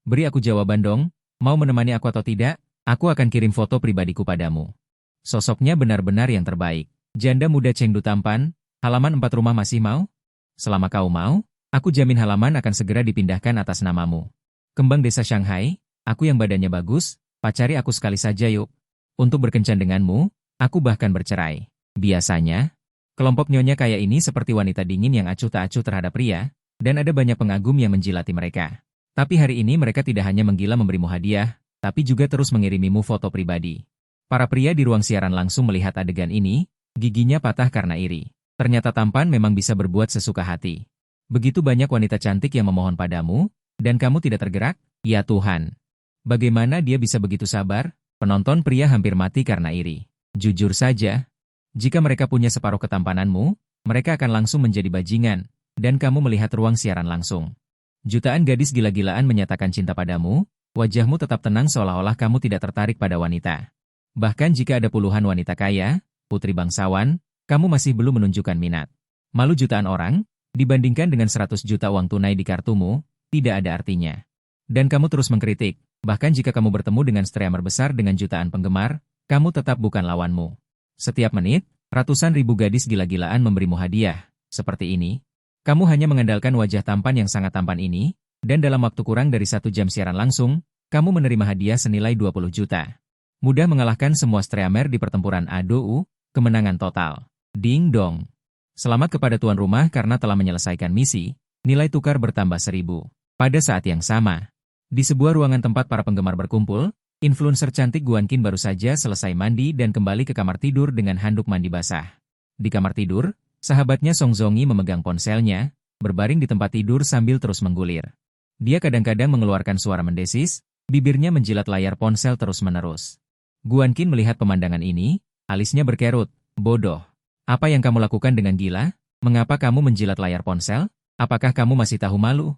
Beri aku jawaban dong, mau menemani aku atau tidak? Aku akan kirim foto pribadiku padamu. Sosoknya benar-benar yang terbaik. Janda muda Chengdu tampan, halaman 4 rumah masih mau? Selama kau mau, aku jamin halaman akan segera dipindahkan atas namamu. Kembang desa Shanghai, aku yang badannya bagus, pacari aku sekali saja yuk. Untuk berkencan denganmu, aku bahkan bercerai. Biasanya, kelompok nyonya kaya ini seperti wanita dingin yang acuh tak acuh terhadap pria, dan ada banyak pengagum yang menjilati mereka. Tapi hari ini mereka tidak hanya menggila memberimu hadiah, tapi juga terus mengirimimu foto pribadi. Para pria di ruang siaran langsung melihat adegan ini, giginya patah karena iri. Ternyata tampan memang bisa berbuat sesuka hati. Begitu banyak wanita cantik yang memohon padamu, dan kamu tidak tergerak? Ya Tuhan. Bagaimana dia bisa begitu sabar? Penonton pria hampir mati karena iri. Jujur saja, jika mereka punya separuh ketampananmu, mereka akan langsung menjadi bajingan, dan kamu melihat ruang siaran langsung. Jutaan gadis gila-gilaan menyatakan cinta padamu, wajahmu tetap tenang seolah-olah kamu tidak tertarik pada wanita. Bahkan jika ada puluhan wanita kaya, putri bangsawan, kamu masih belum menunjukkan minat. Malu jutaan orang, dibandingkan dengan 100 juta uang tunai di kartumu, tidak ada artinya. Dan kamu terus mengkritik, bahkan jika kamu bertemu dengan streamer besar dengan jutaan penggemar, kamu tetap bukan lawanmu. Setiap menit, ratusan ribu gadis gila-gilaan memberimu hadiah, seperti ini. Kamu hanya mengandalkan wajah tampan yang sangat tampan ini, dan dalam waktu kurang dari 1 jam siaran langsung, kamu menerima hadiah senilai 20 juta. Mudah mengalahkan semua streamer di pertempuran ADOU, kemenangan total. Ding dong. Selamat kepada tuan rumah karena telah menyelesaikan misi, nilai tukar bertambah 1000. Pada saat yang sama, di sebuah ruangan tempat para penggemar berkumpul, influencer cantik Guan Qin baru saja selesai mandi dan kembali ke kamar tidur dengan handuk mandi basah. Di kamar tidur, sahabatnya Song Zongi memegang ponselnya, berbaring di tempat tidur sambil terus menggulir. Dia kadang-kadang mengeluarkan suara mendesis, bibirnya menjilat layar ponsel terus-menerus. Guan Qin melihat pemandangan ini, alisnya berkerut, bodoh. Apa yang kamu lakukan dengan gila? Mengapa kamu menjilat layar ponsel? Apakah kamu masih tahu malu?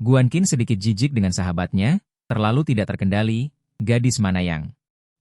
Guan Qin sedikit jijik dengan sahabatnya, terlalu tidak terkendali, gadis mana yang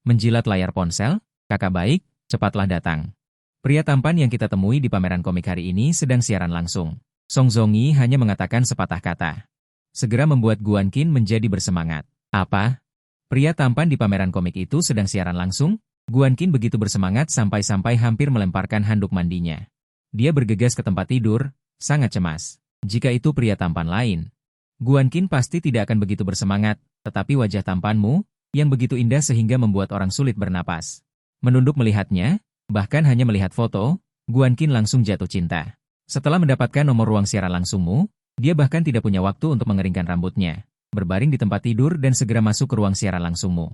menjilat layar ponsel? Kakak baik, cepatlah datang. Pria tampan yang kita temui di pameran komik hari ini sedang siaran langsung. Song Zongi hanya mengatakan sepatah kata. Segera membuat Guan Qin menjadi bersemangat. Apa? Pria tampan di pameran komik itu sedang siaran langsung? Guan Qin begitu bersemangat sampai-sampai hampir melemparkan handuk mandinya. Dia bergegas ke tempat tidur, sangat cemas. Jika itu pria tampan lain, Guan Qin pasti tidak akan begitu bersemangat, tetapi wajah tampanmu, yang begitu indah sehingga membuat orang sulit bernapas. Menunduk melihatnya, bahkan hanya melihat foto, Guan Qin langsung jatuh cinta. Setelah mendapatkan nomor ruang siaran langsungmu, dia bahkan tidak punya waktu untuk mengeringkan rambutnya, berbaring di tempat tidur dan segera masuk ke ruang siaran langsungmu.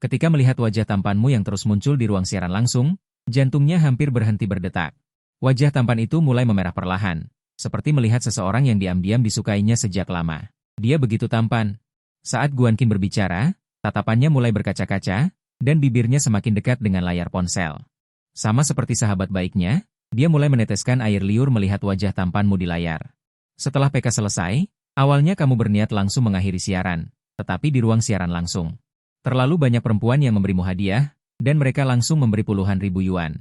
Ketika melihat wajah tampanmu yang terus muncul di ruang siaran langsung, jantungnya hampir berhenti berdetak. Wajah tampan itu mulai memerah perlahan, seperti melihat seseorang yang diam-diam disukainya sejak lama. Dia begitu tampan. Saat Guan Qin berbicara, tatapannya mulai berkaca-kaca, dan bibirnya semakin dekat dengan layar ponsel. Sama seperti sahabat baiknya, dia mulai meneteskan air liur melihat wajah tampanmu di layar. Setelah PK selesai, Awalnya kamu berniat langsung mengakhiri siaran, tetapi di ruang siaran langsung. Terlalu banyak perempuan yang memberimu hadiah, dan mereka langsung memberi puluhan ribu yuan.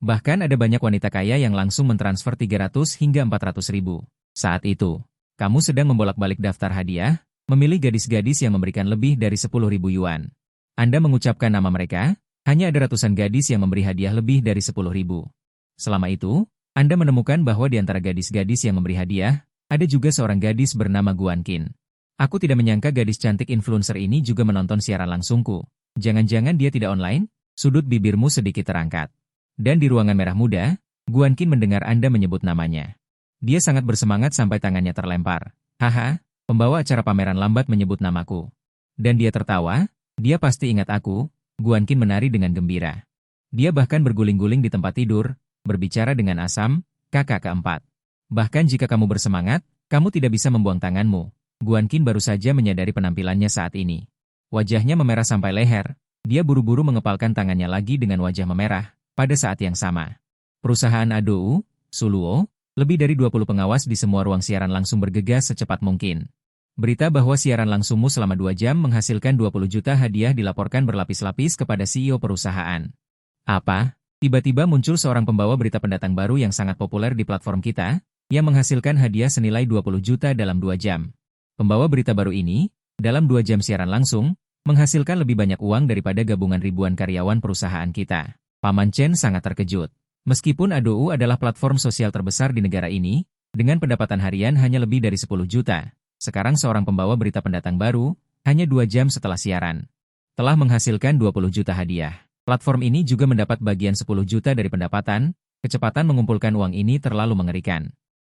Bahkan ada banyak wanita kaya yang langsung mentransfer 300 hingga 400 ribu. Saat itu, kamu sedang membolak-balik daftar hadiah, memilih gadis-gadis yang memberikan lebih dari 10.000 yuan. Anda mengucapkan nama mereka, hanya ada ratusan gadis yang memberi hadiah lebih dari 10.000. Selama itu, Anda menemukan bahwa di antara gadis-gadis yang memberi hadiah, ada juga seorang gadis bernama Guan Qin. Aku tidak menyangka gadis cantik influencer ini juga menonton siaran langsungku. Jangan-jangan dia tidak online? Sudut bibirmu sedikit terangkat. Dan di ruangan merah muda, Guan Qin mendengar Anda menyebut namanya. Dia sangat bersemangat sampai tangannya terlempar. Haha, pembawa acara pameran lambat menyebut namaku. Dan dia tertawa, dia pasti ingat aku. Guan Qin menari dengan gembira. Dia bahkan berguling-guling di tempat tidur, berbicara dengan asam, kakak keempat. Bahkan jika kamu bersemangat, kamu tidak bisa membuang tanganmu. Guan Qin baru saja menyadari penampilannya saat ini. Wajahnya memerah sampai leher, dia buru-buru mengepalkan tangannya lagi dengan wajah memerah, pada saat yang sama. Perusahaan ADOU, Suluo, lebih dari 20 pengawas di semua ruang siaran langsung bergegas secepat mungkin. Berita bahwa siaran langsungmu selama 2 jam menghasilkan 20 juta hadiah dilaporkan berlapis-lapis kepada CEO perusahaan. Apa? Tiba-tiba muncul seorang pembawa berita pendatang baru yang sangat populer di platform kita, yang menghasilkan hadiah senilai 20 juta dalam 2 jam. Pembawa berita baru ini, dalam 2 jam siaran langsung, menghasilkan lebih banyak uang daripada gabungan ribuan karyawan perusahaan kita. Paman Chen sangat terkejut. Meskipun ADOU adalah platform sosial terbesar di negara ini, dengan pendapatan harian hanya lebih dari 10 juta, sekarang seorang pembawa berita pendatang baru, hanya 2 jam setelah siaran, telah menghasilkan 20 juta hadiah. Platform ini juga mendapat bagian 10 juta dari pendapatan, kecepatan mengumpulkan uang ini terlalu mengerikan.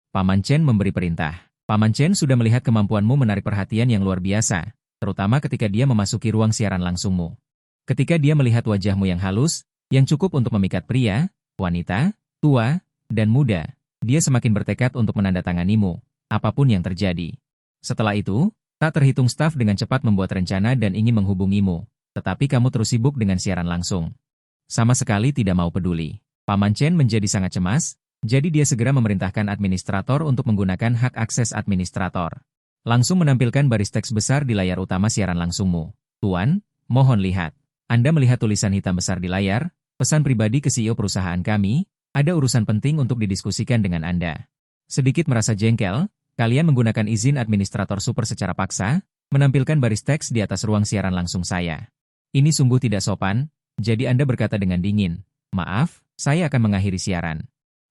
Paman Chen memberi perintah. Paman Chen sudah melihat kemampuanmu menarik perhatian yang luar biasa, terutama ketika dia memasuki ruang siaran langsungmu. Ketika dia melihat wajahmu yang halus, yang cukup untuk memikat pria, wanita, tua, dan muda, dia semakin bertekad untuk menandatanganimu, apapun yang terjadi. Setelah itu, tak terhitung staf dengan cepat membuat rencana dan ingin menghubungimu, tetapi kamu terus sibuk dengan siaran langsung. Sama sekali tidak mau peduli. Paman Chen menjadi sangat cemas, jadi dia segera memerintahkan administrator untuk menggunakan hak akses administrator. Langsung menampilkan baris teks besar di layar utama siaran langsungmu. Tuan, mohon lihat. Anda melihat tulisan hitam besar di layar, pesan pribadi ke CEO perusahaan kami, ada urusan penting untuk didiskusikan dengan Anda. Sedikit merasa jengkel, kalian menggunakan izin administrator super secara paksa, menampilkan baris teks di atas ruang siaran langsung saya. Ini sungguh tidak sopan, jadi Anda berkata dengan dingin, maaf, saya akan mengakhiri siaran.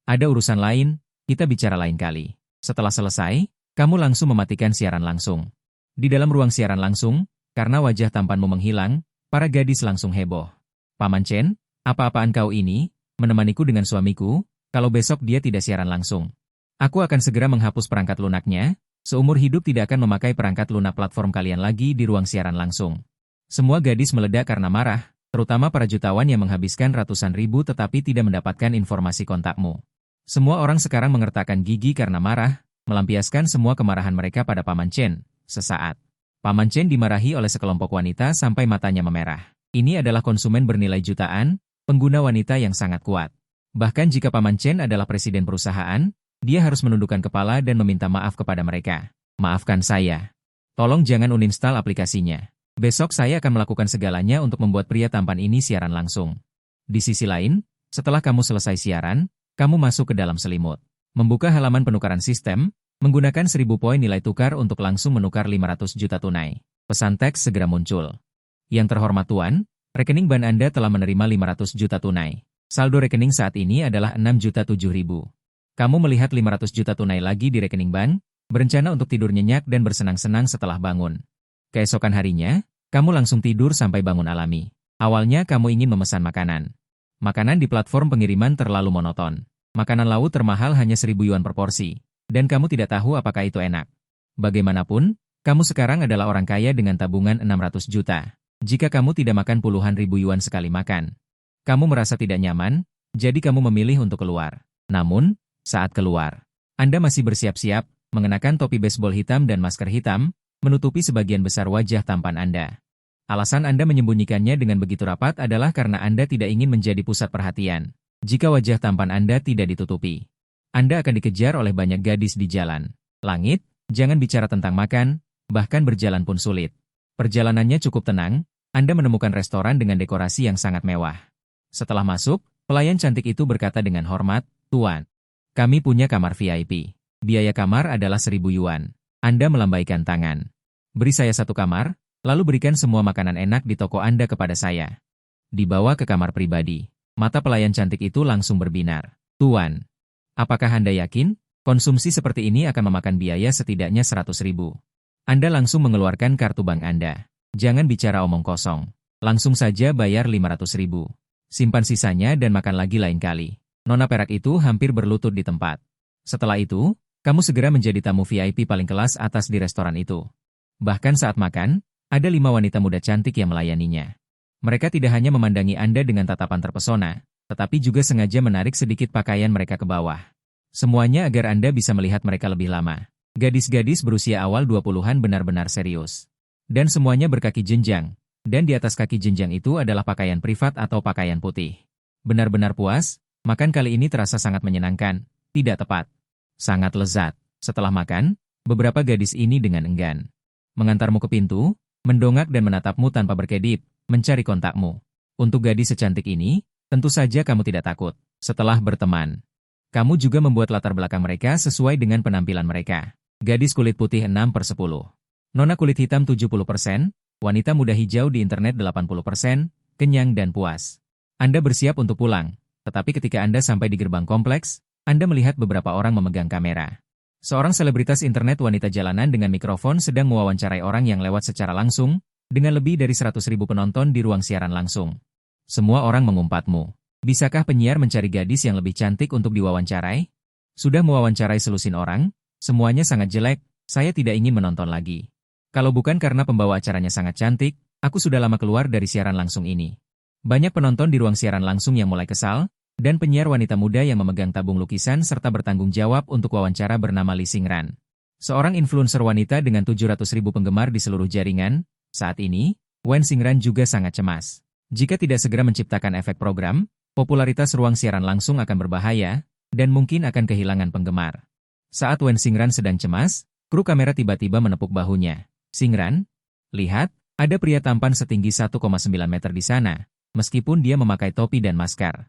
Ada urusan lain, kita bicara lain kali. Setelah selesai, kamu langsung mematikan siaran langsung. Di dalam ruang siaran langsung, karena wajah tampanmu menghilang, para gadis langsung heboh. Paman Chen, apa-apaan kau ini, menemaniku dengan suamiku, kalau besok dia tidak siaran langsung. Aku akan segera menghapus perangkat lunaknya, seumur hidup tidak akan memakai perangkat lunak platform kalian lagi di ruang siaran langsung. Semua gadis meledak karena marah, terutama para jutawan yang menghabiskan ratusan ribu tetapi tidak mendapatkan informasi kontakmu. Semua orang sekarang mengertakkan gigi karena marah, melampiaskan semua kemarahan mereka pada Paman Chen. Sesaat, Paman Chen dimarahi oleh sekelompok wanita sampai matanya memerah. Ini adalah konsumen bernilai jutaan, pengguna wanita yang sangat kuat. Bahkan jika Paman Chen adalah presiden perusahaan, dia harus menundukkan kepala dan meminta maaf kepada mereka. Maafkan saya. Tolong jangan uninstall aplikasinya. Besok saya akan melakukan segalanya untuk membuat pria tampan ini siaran langsung. Di sisi lain, setelah kamu selesai siaran, kamu masuk ke dalam selimut. Membuka halaman penukaran sistem, menggunakan 1000 poin nilai tukar untuk langsung menukar 500 juta tunai. Pesan teks segera muncul. Yang terhormat Tuan, rekening bank Anda telah menerima 500 juta tunai. Saldo rekening saat ini adalah 6.007.000. Kamu melihat 500 juta tunai lagi di rekening bank, berencana untuk tidur nyenyak dan bersenang-senang setelah bangun. Keesokan harinya, kamu langsung tidur sampai bangun alami. Awalnya kamu ingin memesan makanan. Makanan di platform pengiriman terlalu monoton. Makanan laut termahal hanya 1.000 yuan per porsi. Dan kamu tidak tahu apakah itu enak. Bagaimanapun, kamu sekarang adalah orang kaya dengan tabungan 600 juta. Jika kamu tidak makan puluhan ribu yuan sekali makan, kamu merasa tidak nyaman, jadi kamu memilih untuk keluar. Namun, saat keluar, Anda masih bersiap-siap, mengenakan topi baseball hitam dan masker hitam, menutupi sebagian besar wajah tampan Anda. Alasan Anda menyembunyikannya dengan begitu rapat adalah karena Anda tidak ingin menjadi pusat perhatian. Jika wajah tampan Anda tidak ditutupi, Anda akan dikejar oleh banyak gadis di jalan. Langit, Jangan bicara tentang makan, bahkan berjalan pun sulit. Perjalanannya cukup tenang, Anda menemukan restoran dengan dekorasi yang sangat mewah. Setelah masuk, pelayan cantik itu berkata dengan hormat, "Tuan, kami punya kamar VIP. Biaya kamar adalah 1.000 yuan. Anda melambaikan tangan. Beri saya satu kamar, lalu berikan semua makanan enak di toko Anda kepada saya." Dibawa ke kamar pribadi. Mata pelayan cantik itu langsung berbinar. "Tuan, apakah Anda yakin? Konsumsi seperti ini akan memakan biaya setidaknya 100.000. Anda langsung mengeluarkan kartu bank Anda. Jangan bicara omong kosong. Langsung saja bayar 500.000. Simpan sisanya dan makan lagi lain kali." Nona perak itu hampir berlutut di tempat. Setelah itu, kamu segera menjadi tamu VIP paling kelas atas di restoran itu. Bahkan saat makan, ada 5 wanita muda cantik yang melayaninya. Mereka tidak hanya memandangi Anda dengan tatapan terpesona, tetapi juga sengaja menarik sedikit pakaian mereka ke bawah. Semuanya agar Anda bisa melihat mereka lebih lama. Gadis-gadis berusia awal 20-an benar-benar serius. Dan semuanya berkaki jenjang, dan di atas kaki jenjang itu adalah pakaian privat atau pakaian putih. Benar-benar puas, makan kali ini terasa sangat menyenangkan, tidak tepat. Sangat lezat. Setelah makan, beberapa gadis ini dengan enggan mengantarmu ke pintu, mendongak dan menatapmu tanpa berkedip, mencari kontakmu. Untuk gadis secantik ini, tentu saja kamu tidak takut. Setelah berteman, kamu juga membuat latar belakang mereka sesuai dengan penampilan mereka. Gadis kulit putih 6/10. Nona kulit hitam 70%, wanita muda hijau di internet 80%, kenyang dan puas. Anda bersiap untuk pulang, tetapi ketika Anda sampai di gerbang kompleks, Anda melihat beberapa orang memegang kamera. Seorang selebritas internet wanita jalanan dengan mikrofon sedang mewawancarai orang yang lewat secara langsung, dengan lebih dari 100.000 penonton di ruang siaran langsung. Semua orang mengumpatmu. Bisakah penyiar mencari gadis yang lebih cantik untuk diwawancarai? Sudah mewawancarai selusin orang? Semuanya sangat jelek, saya tidak ingin menonton lagi. Kalau bukan karena pembawa acaranya sangat cantik, aku sudah lama keluar dari siaran langsung ini. Banyak penonton di ruang siaran langsung yang mulai kesal, dan penyiar wanita muda yang memegang tabung lukisan serta bertanggung jawab untuk wawancara bernama Lee Xingran. Seorang influencer wanita dengan 700.000 penggemar di seluruh jaringan, saat ini, Wen Xingran juga sangat cemas. Jika tidak segera menciptakan efek program, popularitas ruang siaran langsung akan berbahaya, dan mungkin akan kehilangan penggemar. Saat Wen Xingran sedang cemas, kru kamera tiba-tiba menepuk bahunya. "Xingran, lihat, ada pria tampan setinggi 1,9 meter di sana, meskipun dia memakai topi dan masker.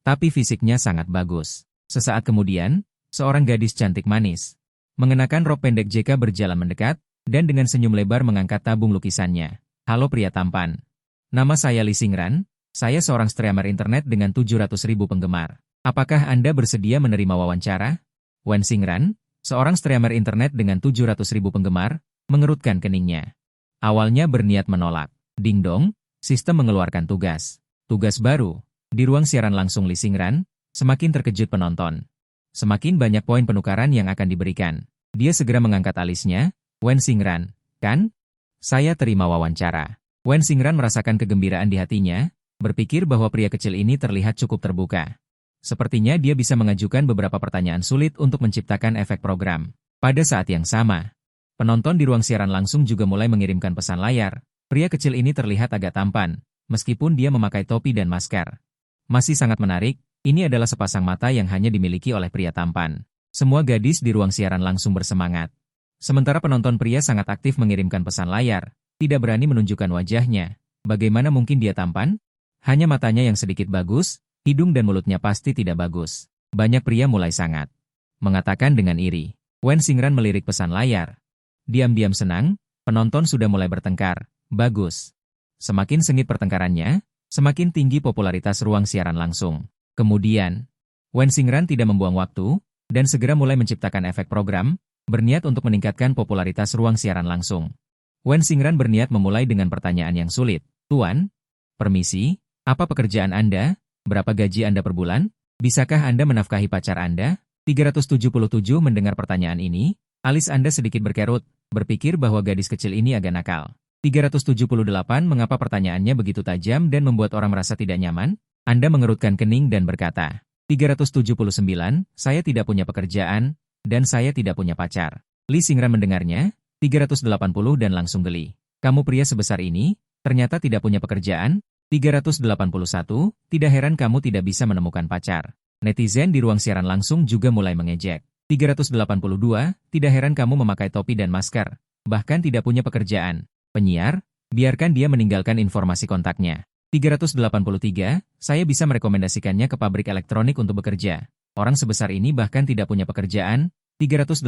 Tapi fisiknya sangat bagus." Sesaat kemudian, seorang gadis cantik manis, mengenakan rok pendek JK berjalan mendekat, dan dengan senyum lebar mengangkat tabung lukisannya. "Halo pria tampan. Nama saya Lee Xingran, saya seorang streamer internet dengan 700.000 penggemar. Apakah Anda bersedia menerima wawancara?" Wen Xingran, seorang streamer internet dengan 700.000 penggemar, mengerutkan keningnya. Awalnya berniat menolak. Ding dong, sistem mengeluarkan tugas. Tugas baru. Di ruang siaran langsung Lee Xingran, semakin terkejut penonton. Semakin banyak poin penukaran yang akan diberikan. Dia segera mengangkat alisnya. "Wen Xingran, kan? Saya terima wawancara." Wen Xingran merasakan kegembiraan di hatinya, berpikir bahwa pria kecil ini terlihat cukup terbuka. Sepertinya dia bisa mengajukan beberapa pertanyaan sulit untuk menciptakan efek program. Pada saat yang sama, penonton di ruang siaran langsung juga mulai mengirimkan pesan layar. Pria kecil ini terlihat agak tampan, meskipun dia memakai topi dan masker. Masih sangat menarik, ini adalah sepasang mata yang hanya dimiliki oleh pria tampan. Semua gadis di ruang siaran langsung bersemangat. Sementara penonton pria sangat aktif mengirimkan pesan layar, tidak berani menunjukkan wajahnya. Bagaimana mungkin dia tampan? Hanya matanya yang sedikit bagus, hidung dan mulutnya pasti tidak bagus. Banyak pria mulai sangat mengatakan dengan iri. Wen Xingran melirik pesan layar. Diam-diam senang, penonton sudah mulai bertengkar. Bagus. Semakin sengit pertengkarannya, semakin tinggi popularitas ruang siaran langsung. Kemudian, Wen Xingran tidak membuang waktu, dan segera mulai menciptakan efek program, berniat untuk meningkatkan popularitas ruang siaran langsung. Wen Xingran berniat memulai dengan pertanyaan yang sulit. "Tuan, permisi, apa pekerjaan Anda? Berapa gaji Anda per bulan? Bisakah Anda menafkahi pacar Anda?" 377 mendengar pertanyaan ini, alis Anda sedikit berkerut, berpikir bahwa gadis kecil ini agak nakal. 378 mengapa pertanyaannya begitu tajam dan membuat orang merasa tidak nyaman? Anda mengerutkan kening dan berkata. 379, "Saya tidak punya pekerjaan, dan saya tidak punya pacar." Lee Xingran mendengarnya, 380 dan langsung geli. "Kamu pria sebesar ini, ternyata tidak punya pekerjaan?" 381, "Tidak heran kamu tidak bisa menemukan pacar." Netizen di ruang siaran langsung juga mulai mengejek. 382, tidak heran kamu memakai topi dan masker, bahkan tidak punya pekerjaan. Penyiar, biarkan dia meninggalkan informasi kontaknya. 383, saya bisa merekomendasikannya ke pabrik elektronik untuk bekerja. Orang sebesar ini bahkan tidak punya pekerjaan. 384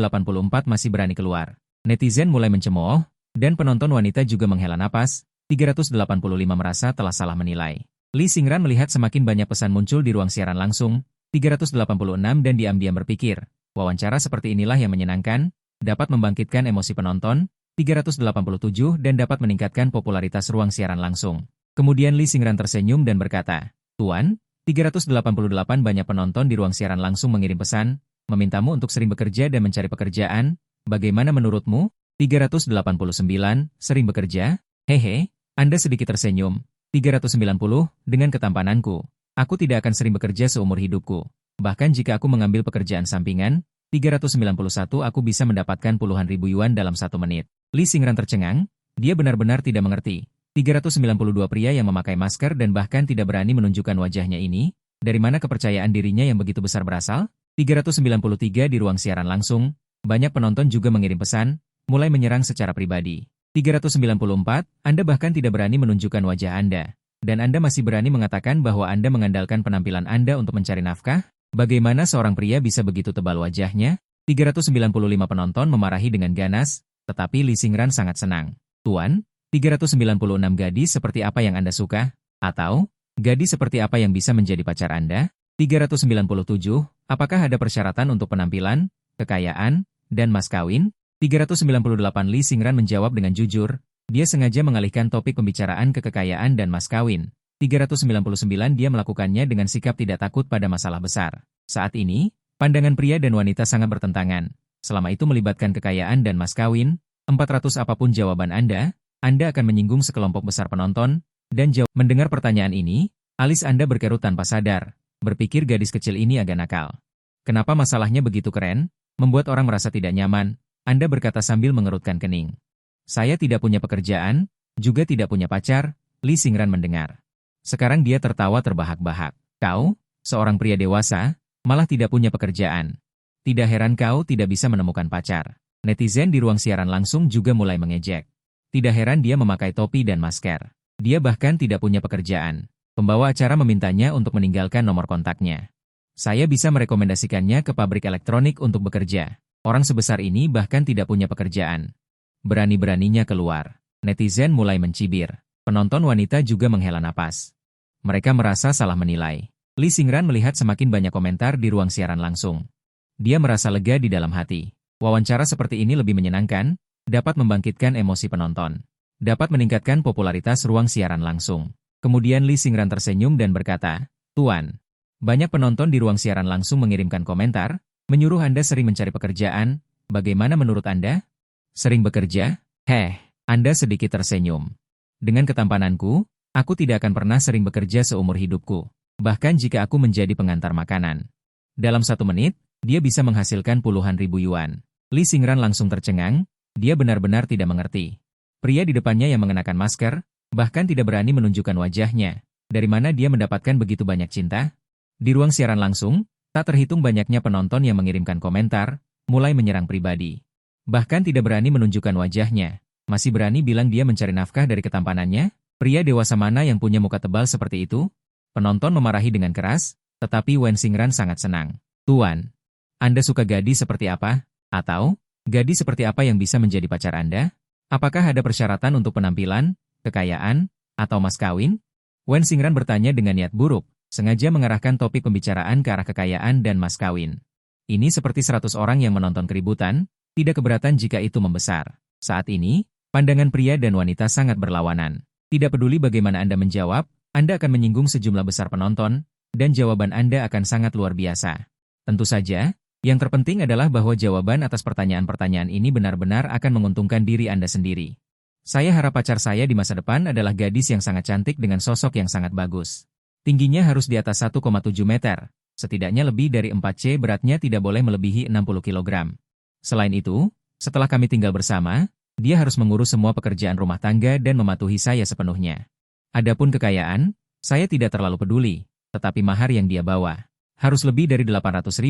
masih berani keluar. Netizen mulai mencemooh, dan penonton wanita juga menghela napas. 385 merasa telah salah menilai. Lee Xingran melihat semakin banyak pesan muncul di ruang siaran langsung. 386 dan diam-diam berpikir, wawancara seperti inilah yang menyenangkan, dapat membangkitkan emosi penonton. 387 dan dapat meningkatkan popularitas ruang siaran langsung. Kemudian Lee Xingran tersenyum dan berkata, Tuan, 388 banyak penonton di ruang siaran langsung mengirim pesan, memintamu untuk sering bekerja dan mencari pekerjaan. Bagaimana menurutmu? 389, sering bekerja? Hehe, Anda sedikit tersenyum. 390, dengan ketampananku, aku tidak akan sering bekerja seumur hidupku. Bahkan jika aku mengambil pekerjaan sampingan, 391 aku bisa mendapatkan puluhan ribu yuan dalam 1 menit. Lee Xingran tercengang, dia benar-benar tidak mengerti. 392 pria yang memakai masker dan bahkan tidak berani menunjukkan wajahnya ini, dari mana kepercayaan dirinya yang begitu besar berasal? 393 di ruang siaran langsung, banyak penonton juga mengirim pesan, mulai menyerang secara pribadi. 394, Anda bahkan tidak berani menunjukkan wajah Anda, dan Anda masih berani mengatakan bahwa Anda mengandalkan penampilan Anda untuk mencari nafkah? Bagaimana seorang pria bisa begitu tebal wajahnya? 395 penonton memarahi dengan ganas, tetapi Lee Xingran sangat senang. Tuan, 396 gadis seperti apa yang Anda suka? Atau, gadis seperti apa yang bisa menjadi pacar Anda? 397, apakah ada persyaratan untuk penampilan, kekayaan, dan mas kawin? 398 Lee Xingran menjawab dengan jujur, dia sengaja mengalihkan topik pembicaraan ke kekayaan dan mas kawin. 399 dia melakukannya dengan sikap tidak takut pada masalah besar. Saat ini, pandangan pria dan wanita sangat bertentangan. Selama itu melibatkan kekayaan dan mas kawin, 400 apapun jawaban Anda akan menyinggung sekelompok besar penonton, dan mendengar pertanyaan ini, alis Anda berkerut tanpa sadar, berpikir gadis kecil ini agak nakal. Kenapa masalahnya begitu keren? Membuat orang merasa tidak nyaman, Anda berkata sambil mengerutkan kening. Saya tidak punya pekerjaan, juga tidak punya pacar, Lee Xingran mendengar. Sekarang dia tertawa terbahak-bahak. Kau, seorang pria dewasa, malah tidak punya pekerjaan. Tidak heran kau tidak bisa menemukan pacar. Netizen di ruang siaran langsung juga mulai mengejek. Tidak heran dia memakai topi dan masker. Dia bahkan tidak punya pekerjaan. Pembawa acara memintanya untuk meninggalkan nomor kontaknya. Saya bisa merekomendasikannya ke pabrik elektronik untuk bekerja. Orang sebesar ini bahkan tidak punya pekerjaan. Berani-beraninya keluar. Netizen mulai mencibir. Penonton wanita juga menghela napas. Mereka merasa salah menilai. Lee Xingran melihat semakin banyak komentar di ruang siaran langsung. Dia merasa lega di dalam hati. Wawancara seperti ini lebih menyenangkan, dapat membangkitkan emosi penonton, dapat meningkatkan popularitas ruang siaran langsung. Kemudian Lee Xingran tersenyum dan berkata, Tuan, banyak penonton di ruang siaran langsung mengirimkan komentar, menyuruh Anda sering mencari pekerjaan. Bagaimana menurut Anda? Sering bekerja? Anda sedikit tersenyum. Dengan ketampananku, aku tidak akan pernah sering bekerja seumur hidupku. Bahkan jika aku menjadi pengantar makanan. Dalam 1 menit, dia bisa menghasilkan puluhan ribu yuan. Lee Xingran langsung tercengang, dia benar-benar tidak mengerti. Pria di depannya yang mengenakan masker, bahkan tidak berani menunjukkan wajahnya. Dari mana dia mendapatkan begitu banyak cinta? Di ruang siaran langsung, tak terhitung banyaknya penonton yang mengirimkan komentar, mulai menyerang pribadi. Bahkan tidak berani menunjukkan wajahnya. Masih berani bilang dia mencari nafkah dari ketampanannya? Pria dewasa mana yang punya muka tebal seperti itu? Penonton memarahi dengan keras, tetapi Wen Xingran sangat senang. Tuan, Anda suka gadis seperti apa? Atau, gadis seperti apa yang bisa menjadi pacar Anda? Apakah ada persyaratan untuk penampilan, kekayaan, atau mas kawin? Wen Xingran bertanya dengan niat buruk, sengaja mengarahkan topik pembicaraan ke arah kekayaan dan mas kawin. Ini seperti 100 orang yang menonton keributan, tidak keberatan jika itu membesar. Saat ini, pandangan pria dan wanita sangat berlawanan. Tidak peduli bagaimana Anda menjawab, Anda akan menyinggung sejumlah besar penonton, dan jawaban Anda akan sangat luar biasa. Tentu saja, yang terpenting adalah bahwa jawaban atas pertanyaan-pertanyaan ini benar-benar akan menguntungkan diri Anda sendiri. Saya harap pacar saya di masa depan adalah gadis yang sangat cantik dengan sosok yang sangat bagus. Tingginya harus di atas 1,7 meter, setidaknya lebih dari 4C, beratnya tidak boleh melebihi 60 kg. Selain itu, setelah kami tinggal bersama, dia harus mengurus semua pekerjaan rumah tangga dan mematuhi saya sepenuhnya. Adapun kekayaan, saya tidak terlalu peduli, tetapi mahar yang dia bawa harus lebih dari 800.000.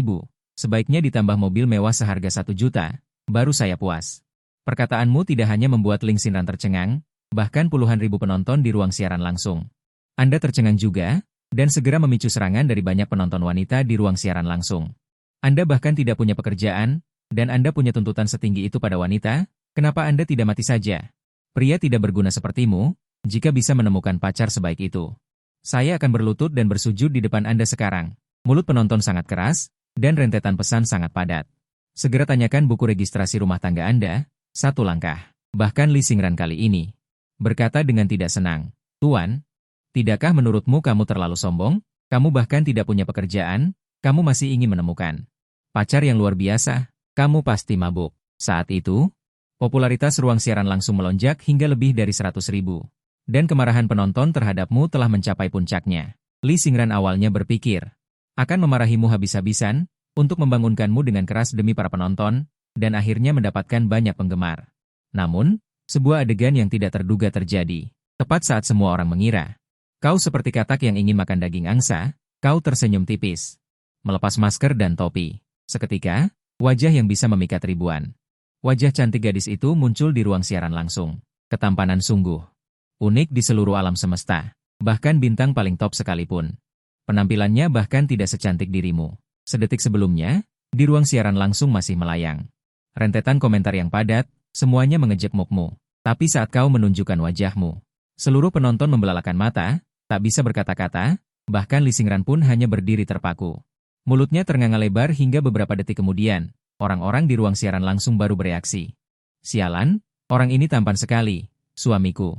Sebaiknya ditambah mobil mewah seharga 1 juta, baru saya puas. Perkataanmu tidak hanya membuat Ling Xinran tercengang, bahkan puluhan ribu penonton di ruang siaran langsung. Anda tercengang juga, dan segera memicu serangan dari banyak penonton wanita di ruang siaran langsung. Anda bahkan tidak punya pekerjaan, dan Anda punya tuntutan setinggi itu pada wanita, kenapa Anda tidak mati saja? Pria tidak berguna sepertimu, jika bisa menemukan pacar sebaik itu. Saya akan berlutut dan bersujud di depan Anda sekarang. Mulut penonton sangat keras, dan rentetan pesan sangat padat. Segera tanyakan buku registrasi rumah tangga Anda, 1 langkah. Bahkan Li Xingran kali ini berkata dengan tidak senang, "Tuan, tidakkah menurutmu kamu terlalu sombong? Kamu bahkan tidak punya pekerjaan, kamu masih ingin menemukan pacar yang luar biasa, kamu pasti mabuk." Saat itu, popularitas ruang siaran langsung melonjak hingga lebih dari 100.000. Dan kemarahan penonton terhadapmu telah mencapai puncaknya. Li Xingran awalnya berpikir akan memarahimu habis-habisan, untuk membangunkanmu dengan keras demi para penonton, dan akhirnya mendapatkan banyak penggemar. Namun, sebuah adegan yang tidak terduga terjadi. Tepat saat semua orang mengira kau seperti katak yang ingin makan daging angsa, kau tersenyum tipis. Melepas masker dan topi. Seketika, wajah yang bisa memikat ribuan. Wajah cantik gadis itu muncul di ruang siaran langsung. Ketampanan sungguh unik di seluruh alam semesta. Bahkan bintang paling top sekalipun. Penampilannya bahkan tidak secantik dirimu. Sedetik sebelumnya, di ruang siaran langsung masih melayang rentetan komentar yang padat, semuanya mengejek mukmu. Tapi saat kau menunjukkan wajahmu, seluruh penonton membelalakan mata, tak bisa berkata-kata, bahkan Li Xingran pun hanya berdiri terpaku. Mulutnya ternganga lebar hingga beberapa detik kemudian, orang-orang di ruang siaran langsung baru bereaksi. Sialan, orang ini tampan sekali, suamiku.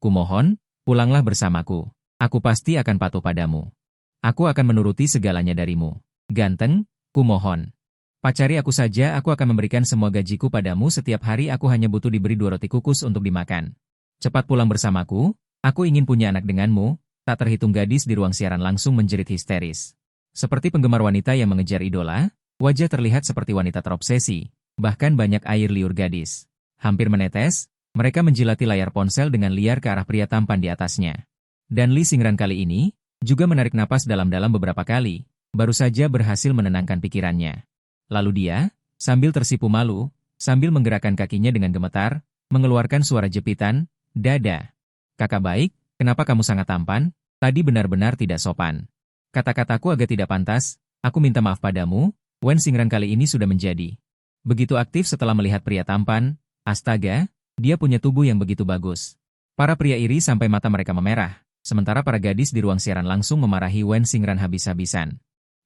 Kumohon, pulanglah bersamaku. Aku pasti akan patuh padamu. Aku akan menuruti segalanya darimu. Ganteng, kumohon. Pacari aku saja, aku akan memberikan semua gajiku padamu setiap hari, aku hanya butuh diberi 2 roti kukus untuk dimakan. Cepat pulang bersamaku, aku ingin punya anak denganmu. Tak terhitung gadis di ruang siaran langsung menjerit histeris. Seperti penggemar wanita yang mengejar idola, wajah terlihat seperti wanita terobsesi, bahkan banyak air liur gadis hampir menetes, mereka menjilati layar ponsel dengan liar ke arah pria tampan di atasnya. Dan Li Xingran kali ini juga menarik napas dalam-dalam beberapa kali, baru saja berhasil menenangkan pikirannya. Lalu dia, sambil tersipu malu, sambil menggerakkan kakinya dengan gemetar, mengeluarkan suara jepitan, "Dada. Kakak baik, kenapa kamu sangat tampan? Tadi benar-benar tidak sopan. Kata-kataku agak tidak pantas, aku minta maaf padamu." Wen Xingran kali ini sudah menjadi begitu aktif setelah melihat pria tampan. Astaga, dia punya tubuh yang begitu bagus. Para pria iri sampai mata mereka memerah, sementara para gadis di ruang siaran langsung memarahi Wen Xingran habis-habisan.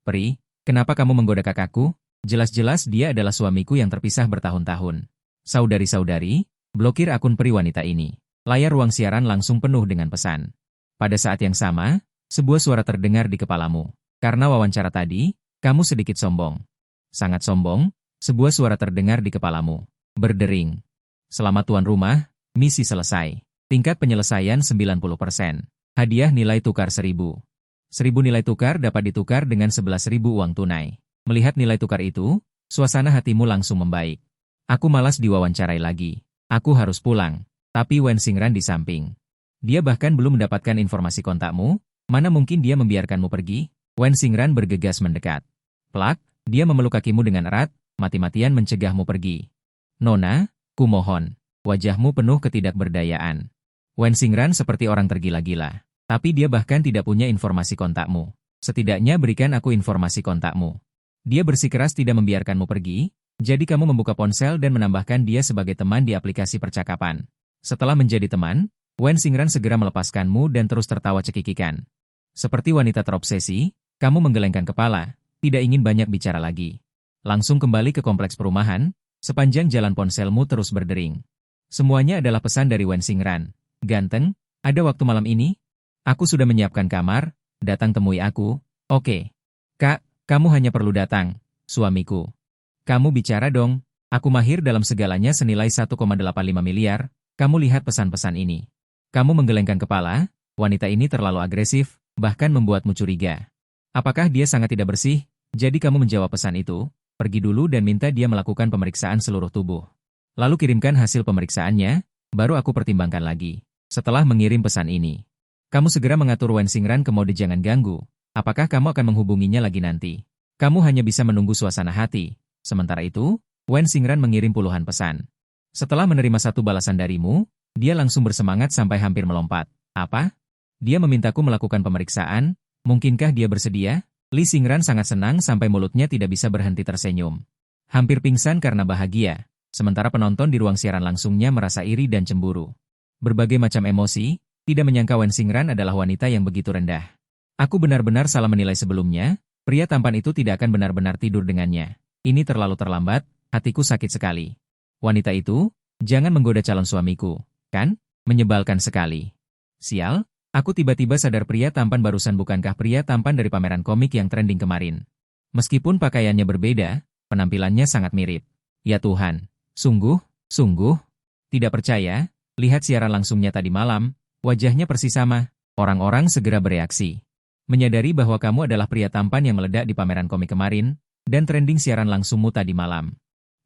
"Pri, kenapa kamu menggoda kakakku? Jelas-jelas dia adalah suamiku yang terpisah bertahun-tahun. Saudari-saudari, blokir akun peri wanita ini." Layar ruang siaran langsung penuh dengan pesan. Pada saat yang sama, sebuah suara terdengar di kepalamu. "Karena wawancara tadi, kamu sedikit sombong." Sangat sombong, sebuah suara terdengar di kepalamu. Berdering. "Selamat tuan rumah, misi selesai. Tingkat penyelesaian 90%. Hadiah nilai tukar 1.000. 1.000 nilai tukar dapat ditukar dengan 11.000 uang tunai." Melihat nilai tukar itu, suasana hatimu langsung membaik. "Aku malas diwawancarai lagi. Aku harus pulang." Tapi Wen Xingran di samping. Dia bahkan belum mendapatkan informasi kontakmu, mana mungkin dia membiarkanmu pergi? Wen Xingran bergegas mendekat. Plak, dia memeluk kakimu dengan erat, mati-matian mencegahmu pergi. "Nona, kumohon." Wajahmu penuh ketidakberdayaan. Wen Xingran seperti orang tergila-gila. Tapi dia bahkan tidak punya informasi kontakmu. "Setidaknya berikan aku informasi kontakmu." Dia bersikeras tidak membiarkanmu pergi, jadi kamu membuka ponsel dan menambahkan dia sebagai teman di aplikasi percakapan. Setelah menjadi teman, Wen Xingran segera melepaskanmu dan terus tertawa cekikikan. Seperti wanita terobsesi, kamu menggelengkan kepala, tidak ingin banyak bicara lagi. Langsung kembali ke kompleks perumahan, sepanjang jalan ponselmu terus berdering. Semuanya adalah pesan dari Wen Xingran. "Ganteng, ada waktu malam ini? Aku sudah menyiapkan kamar, datang temui aku." "Oke. Kak, kamu hanya perlu datang, suamiku." "Kamu bicara dong, aku mahir dalam segalanya senilai 1,85 miliar, kamu lihat pesan-pesan ini." Kamu menggelengkan kepala, wanita ini terlalu agresif, bahkan membuatmu curiga. Apakah dia sangat tidak bersih? Jadi kamu menjawab pesan itu, pergi dulu dan minta dia melakukan pemeriksaan seluruh tubuh. Lalu kirimkan hasil pemeriksaannya, baru aku pertimbangkan lagi. Setelah mengirim pesan ini, kamu segera mengatur Wen Xingran ke mode jangan ganggu. Apakah kamu akan menghubunginya lagi nanti? Kamu hanya bisa menunggu suasana hati. Sementara itu, Wen Xingran mengirim puluhan pesan. Setelah menerima satu balasan darimu, dia langsung bersemangat sampai hampir melompat. Apa? Dia memintaku melakukan pemeriksaan. Mungkinkah dia bersedia? Li Xingran sangat senang sampai mulutnya tidak bisa berhenti tersenyum. Hampir pingsan karena bahagia. Sementara penonton di ruang siaran langsungnya merasa iri dan cemburu. Berbagai macam emosi, tidak menyangka Wen Xingran adalah wanita yang begitu rendah. Aku benar-benar salah menilai sebelumnya, pria tampan itu tidak akan benar-benar tidur dengannya. Ini terlalu terlambat, hatiku sakit sekali. Wanita itu, jangan menggoda calon suamiku, kan? Menyebalkan sekali. Sial, aku tiba-tiba sadar pria tampan barusan bukankah pria tampan dari pameran komik yang trending kemarin. Meskipun pakaiannya berbeda, penampilannya sangat mirip. Ya Tuhan, sungguh, tidak percaya, lihat siaran langsungnya tadi malam, wajahnya persis sama. Orang-orang segera bereaksi. Menyadari bahwa kamu adalah pria tampan yang meledak di pameran komik kemarin, dan trending siaran langsungmu tadi malam.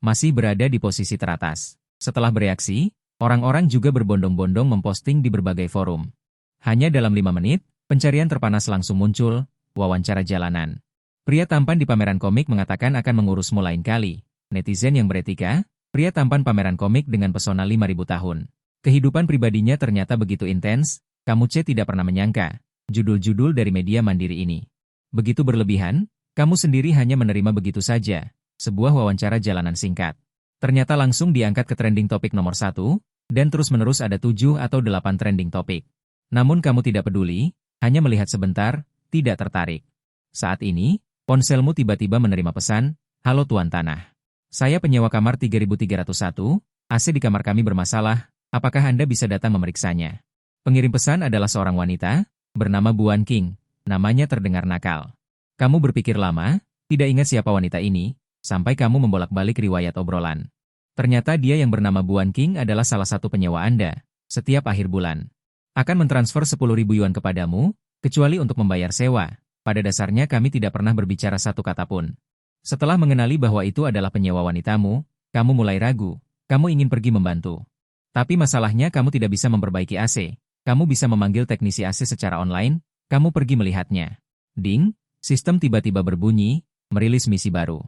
Masih berada di posisi teratas. Setelah bereaksi, orang-orang juga berbondong-bondong memposting di berbagai forum. Hanya dalam 5 menit, pencarian terpanas langsung muncul, wawancara jalanan. Pria tampan di pameran komik mengatakan akan mengurusmu lain kali. Netizen yang beretika, pria tampan pameran komik dengan pesona 5.000 tahun. Kehidupan pribadinya ternyata begitu intens, kamu tidak pernah menyangka. Judul-judul dari media mandiri ini. Begitu berlebihan, kamu sendiri hanya menerima begitu saja, sebuah wawancara jalanan singkat. Ternyata langsung diangkat ke trending topik nomor 1, dan terus-menerus ada 7 atau 8 trending topik. Namun kamu tidak peduli, hanya melihat sebentar, tidak tertarik. Saat ini, ponselmu tiba-tiba menerima pesan, "Halo Tuan Tanah. Saya penyewa kamar 3301, AC di kamar kami bermasalah, apakah Anda bisa datang memeriksanya?" Pengirim pesan adalah seorang wanita, bernama Buan King, namanya terdengar nakal. Kamu berpikir lama, tidak ingat siapa wanita ini, sampai kamu membolak-balik riwayat obrolan. Ternyata dia yang bernama Buan King adalah salah satu penyewa Anda, setiap akhir bulan. Akan mentransfer 10.000 yuan kepadamu, kecuali untuk membayar sewa. Pada dasarnya kami tidak pernah berbicara satu kata pun. Setelah mengenali bahwa itu adalah penyewa wanitamu, kamu mulai ragu, kamu ingin pergi membantu. Tapi masalahnya kamu tidak bisa memperbaiki AC. Kamu bisa memanggil teknisi AC secara online, kamu pergi melihatnya. Ding, sistem tiba-tiba berbunyi, merilis misi baru.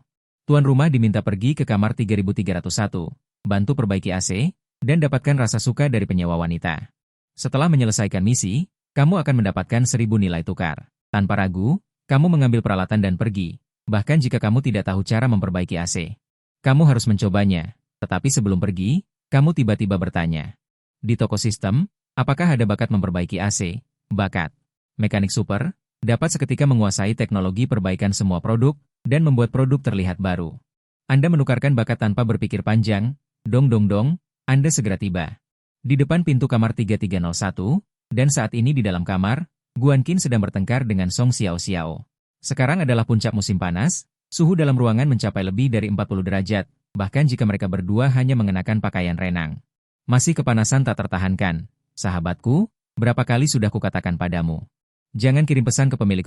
Tuan rumah diminta pergi ke kamar 3301, bantu perbaiki AC, dan dapatkan rasa suka dari penyewa wanita. Setelah menyelesaikan misi, kamu akan mendapatkan 1.000 nilai tukar. Tanpa ragu, kamu mengambil peralatan dan pergi, bahkan jika kamu tidak tahu cara memperbaiki AC. Kamu harus mencobanya, tetapi sebelum pergi, kamu tiba-tiba bertanya. Di toko sistem, apakah ada bakat memperbaiki AC? Bakat. Mekanik super, dapat seketika menguasai teknologi perbaikan semua produk, dan membuat produk terlihat baru. Anda menukarkan bakat tanpa berpikir panjang, dong, Anda segera tiba. Di depan pintu kamar 3301, dan saat ini di dalam kamar, Guan Qin sedang bertengkar dengan Song Xiao. Sekarang adalah puncak musim panas, suhu dalam ruangan mencapai lebih dari 40 derajat, bahkan jika mereka berdua hanya mengenakan pakaian renang. Masih kepanasan tak tertahankan. Sahabatku, berapa kali sudah kukatakan padamu. Jangan kirim pesan ke pemilik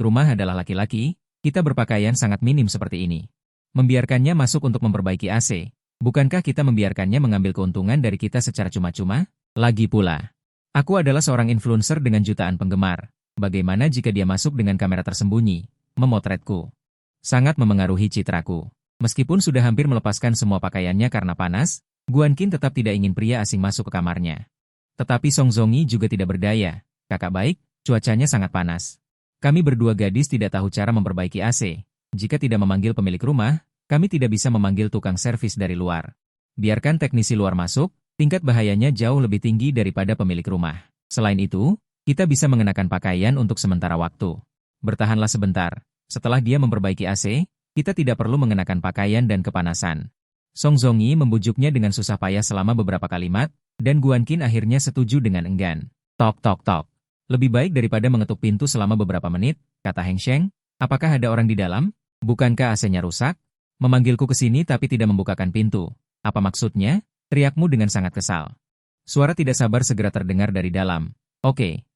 rumah adalah laki-laki, kita berpakaian sangat minim seperti ini. Membiarkannya masuk untuk memperbaiki AC, bukankah kita membiarkannya mengambil keuntungan dari kita secara cuma-cuma? Lagi pula, aku adalah seorang influencer dengan jutaan penggemar, bagaimana jika dia masuk dengan kamera tersembunyi, memotretku? Sangat memengaruhi citraku. Meskipun sudah hampir melepaskan semua pakaiannya karena panas, Guan Qin tetap tidak ingin pria asing masuk ke kamarnya. Tetapi Song Zongi juga tidak berdaya. Kakak baik, cuacanya sangat panas. Kami berdua gadis tidak tahu cara memperbaiki AC. Jika tidak memanggil pemilik rumah, kami tidak bisa memanggil tukang servis dari luar. Biarkan teknisi luar masuk, tingkat bahayanya jauh lebih tinggi daripada pemilik rumah. Selain itu, kita bisa mengenakan pakaian untuk sementara waktu. Bertahanlah sebentar. Setelah dia memperbaiki AC, kita tidak perlu mengenakan pakaian dan kepanasan. Song Zongi membujuknya dengan susah payah selama beberapa kalimat, dan Guan Qin akhirnya setuju dengan enggan. Tok. Lebih baik daripada mengetuk pintu selama beberapa menit, kata Heng Sheng. Apakah ada orang di dalam? Bukankah AC-nya rusak? Memanggilku ke sini tapi tidak membukakan pintu. Apa maksudnya? Teriakmu dengan sangat kesal. Suara tidak sabar segera terdengar dari dalam. Oke,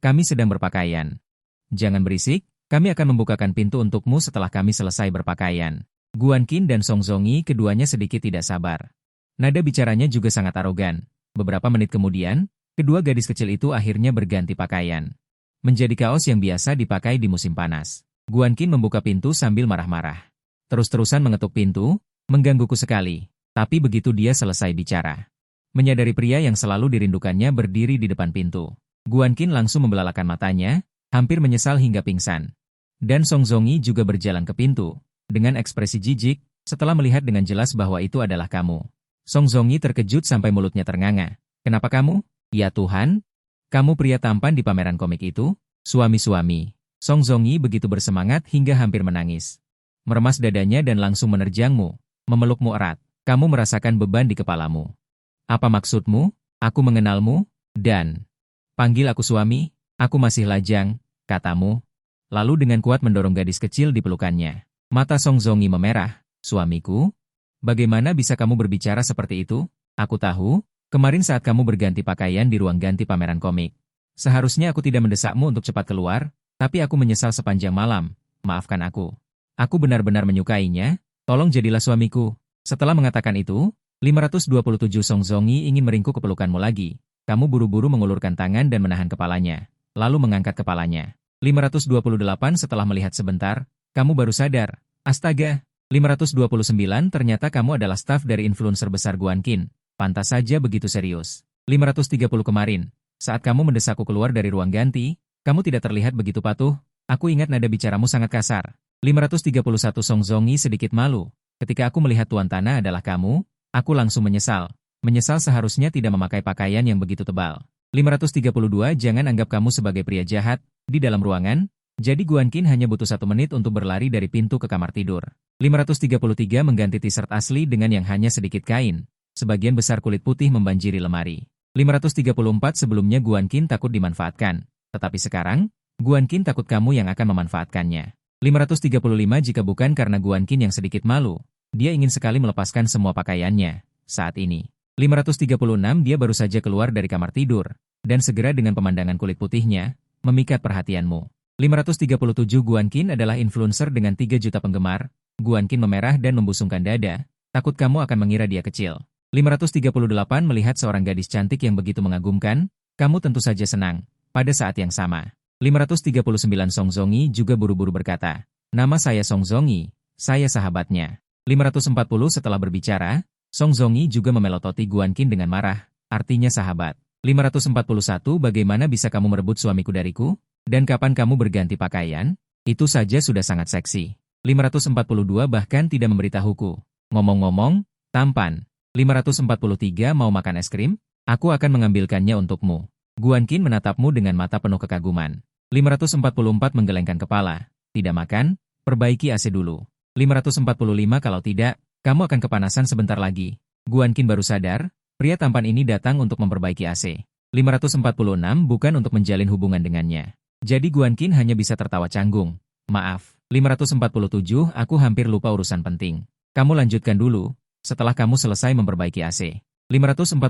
kami sedang berpakaian. Jangan berisik, kami akan membukakan pintu untukmu setelah kami selesai berpakaian. Guan Qin dan Song Zongi keduanya sedikit tidak sabar. Nada bicaranya juga sangat arogan. Beberapa menit kemudian, kedua gadis kecil itu akhirnya berganti pakaian. Menjadi kaos yang biasa dipakai di musim panas. Guan Qin membuka pintu sambil marah-marah. Terus-terusan mengetuk pintu, menggangguku sekali. Tapi begitu dia selesai bicara, menyadari pria yang selalu dirindukannya berdiri di depan pintu, Guan Qin langsung membelalakan matanya, hampir menyesal hingga pingsan. Dan Song Zongi juga berjalan ke pintu, dengan ekspresi jijik, setelah melihat dengan jelas bahwa itu adalah kamu. Song Zongi terkejut sampai mulutnya ternganga. Kenapa kamu? Ya Tuhan, kamu pria tampan di pameran komik itu? Suami-suami. Song Zongi begitu bersemangat hingga hampir menangis. Meremas dadanya dan langsung menerjangmu, memelukmu erat. Kamu merasakan beban di kepalamu. Apa maksudmu? Aku mengenalmu, dan panggil aku suami, aku masih lajang, katamu. Lalu dengan kuat mendorong gadis kecil di pelukannya. Mata Song Zongi memerah. Suamiku? Bagaimana bisa kamu berbicara seperti itu? Aku tahu, kemarin saat kamu berganti pakaian di ruang ganti pameran komik. Seharusnya aku tidak mendesakmu untuk cepat keluar, tapi aku menyesal sepanjang malam. Maafkan aku. Aku benar-benar menyukainya, tolong jadilah suamiku. Setelah mengatakan itu, 527 Song Zongi ingin meringkuk ke pelukanmu lagi. Kamu buru-buru mengulurkan tangan dan menahan kepalanya, lalu mengangkat kepalanya. 528 setelah melihat sebentar, kamu baru sadar. Astaga, 529 ternyata kamu adalah staf dari influencer besar Guan Qin. Pantas saja begitu serius. 530 kemarin, saat kamu mendesakku keluar dari ruang ganti, kamu tidak terlihat begitu patuh. Aku ingat nada bicaramu sangat kasar. 531 Song Zongi sedikit malu. Ketika aku melihat Tuan Tanah adalah kamu, aku langsung menyesal. Menyesal seharusnya tidak memakai pakaian yang begitu tebal. 532 Jangan anggap kamu sebagai pria jahat. Di dalam ruangan, jadi Guan Qin hanya butuh 1 menit untuk berlari dari pintu ke kamar tidur. 533 Mengganti t-shirt asli dengan yang hanya sedikit kain. Sebagian besar kulit putih membanjiri lemari. 534 Sebelumnya Guan Qin takut dimanfaatkan. Tetapi sekarang, Guan Qin takut kamu yang akan memanfaatkannya. 535 Jika bukan karena Guan Qin yang sedikit malu, dia ingin sekali melepaskan semua pakaiannya. Saat ini, 536 dia baru saja keluar dari kamar tidur, dan segera dengan pemandangan kulit putihnya, memikat perhatianmu. 537 Guan Qin adalah influencer dengan 3 juta penggemar. Guan Qin memerah dan membusungkan dada, takut kamu akan mengira dia kecil. 538 Melihat seorang gadis cantik yang begitu mengagumkan, kamu tentu saja senang. Pada saat yang sama, 539 Song Zongi juga buru-buru berkata, nama saya Song Zongi, saya sahabatnya. 540 Setelah berbicara, Song Zongi juga memelototi Guan Qin dengan marah, artinya sahabat. 541 Bagaimana bisa kamu merebut suamiku dariku? Dan kapan kamu berganti pakaian? Itu saja sudah sangat seksi. 542 Bahkan tidak memberitahuku. Ngomong-ngomong, tampan. 543 Mau makan es krim? Aku akan mengambilkannya untukmu. Guan Qin menatapmu dengan mata penuh kekaguman. 544 Menggelengkan kepala. Tidak makan? Perbaiki AC dulu. 545 Kalau tidak, kamu akan kepanasan sebentar lagi. Guan Qin baru sadar, pria tampan ini datang untuk memperbaiki AC. 546 Bukan untuk menjalin hubungan dengannya. Jadi Guan Qin hanya bisa tertawa canggung. Maaf. 547 Aku hampir lupa urusan penting. Kamu lanjutkan dulu, setelah kamu selesai memperbaiki AC. 548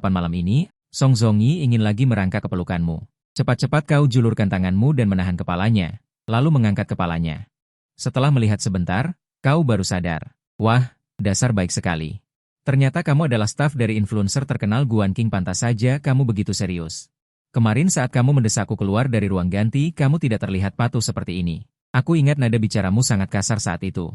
Malam ini, Song Zongi ingin lagi merangkak ke pelukanmu. Cepat-cepat kau julurkan tanganmu dan menahan kepalanya, lalu mengangkat kepalanya. Setelah melihat sebentar, kau baru sadar. Wah, dasar baik sekali. Ternyata kamu adalah staf dari influencer terkenal Guan Qin. Pantas saja kamu begitu serius. Kemarin saat kamu mendesakku keluar dari ruang ganti, kamu tidak terlihat patuh seperti ini. Aku ingat nada bicaramu sangat kasar saat itu.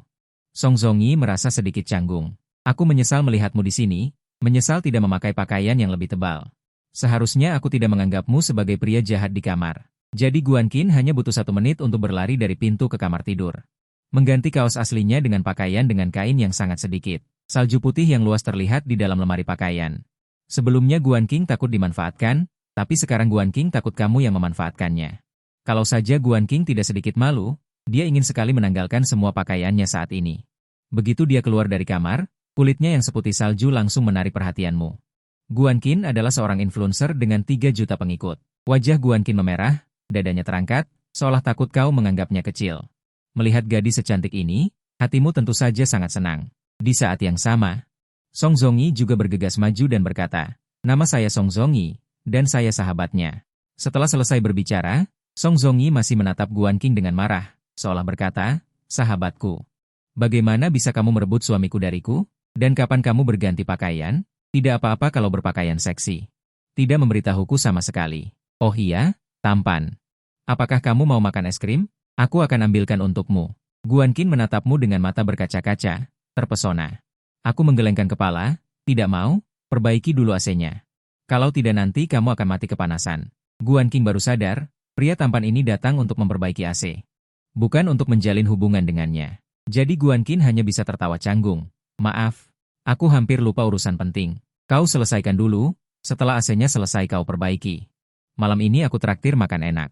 Song Zongi merasa sedikit canggung. Aku menyesal melihatmu di sini, menyesal tidak memakai pakaian yang lebih tebal. Seharusnya aku tidak menganggapmu sebagai pria jahat di kamar. Jadi Guan Qin hanya butuh 1 menit untuk berlari dari pintu ke kamar tidur. Mengganti kaos aslinya dengan pakaian dengan kain yang sangat sedikit. Salju putih yang luas terlihat di dalam lemari pakaian. Sebelumnya Guan Qin takut dimanfaatkan, tapi sekarang Guan Qin takut kamu yang memanfaatkannya. Kalau saja Guan Qin tidak sedikit malu, dia ingin sekali menanggalkan semua pakaiannya saat ini. Begitu dia keluar dari kamar, kulitnya yang seputih salju langsung menarik perhatianmu. Guan Qin adalah seorang influencer dengan 3 juta pengikut. Wajah Guan Qin memerah, dadanya terangkat, seolah takut kau menganggapnya kecil. Melihat gadis secantik ini, hatimu tentu saja sangat senang. Di saat yang sama, Song Zongi juga bergegas maju dan berkata, nama saya Song Zongi, dan saya sahabatnya. Setelah selesai berbicara, Song Zongi masih menatap Guan Qin dengan marah, seolah berkata, sahabatku. Bagaimana bisa kamu merebut suamiku dariku? Dan kapan kamu berganti pakaian? Tidak apa-apa kalau berpakaian seksi. Tidak memberitahuku sama sekali. Oh iya, tampan. Apakah kamu mau makan es krim? Aku akan ambilkan untukmu. Guan Qin menatapmu dengan mata berkaca-kaca, terpesona. Aku menggelengkan kepala, tidak mau, perbaiki dulu AC-nya. Kalau tidak nanti kamu akan mati kepanasan. Guan Qin baru sadar, pria tampan ini datang untuk memperbaiki AC. Bukan untuk menjalin hubungan dengannya. Jadi Guan Qin hanya bisa tertawa canggung. Maaf, aku hampir lupa urusan penting. Kau selesaikan dulu, setelah AC-nya selesai kau perbaiki. Malam ini aku traktir makan enak.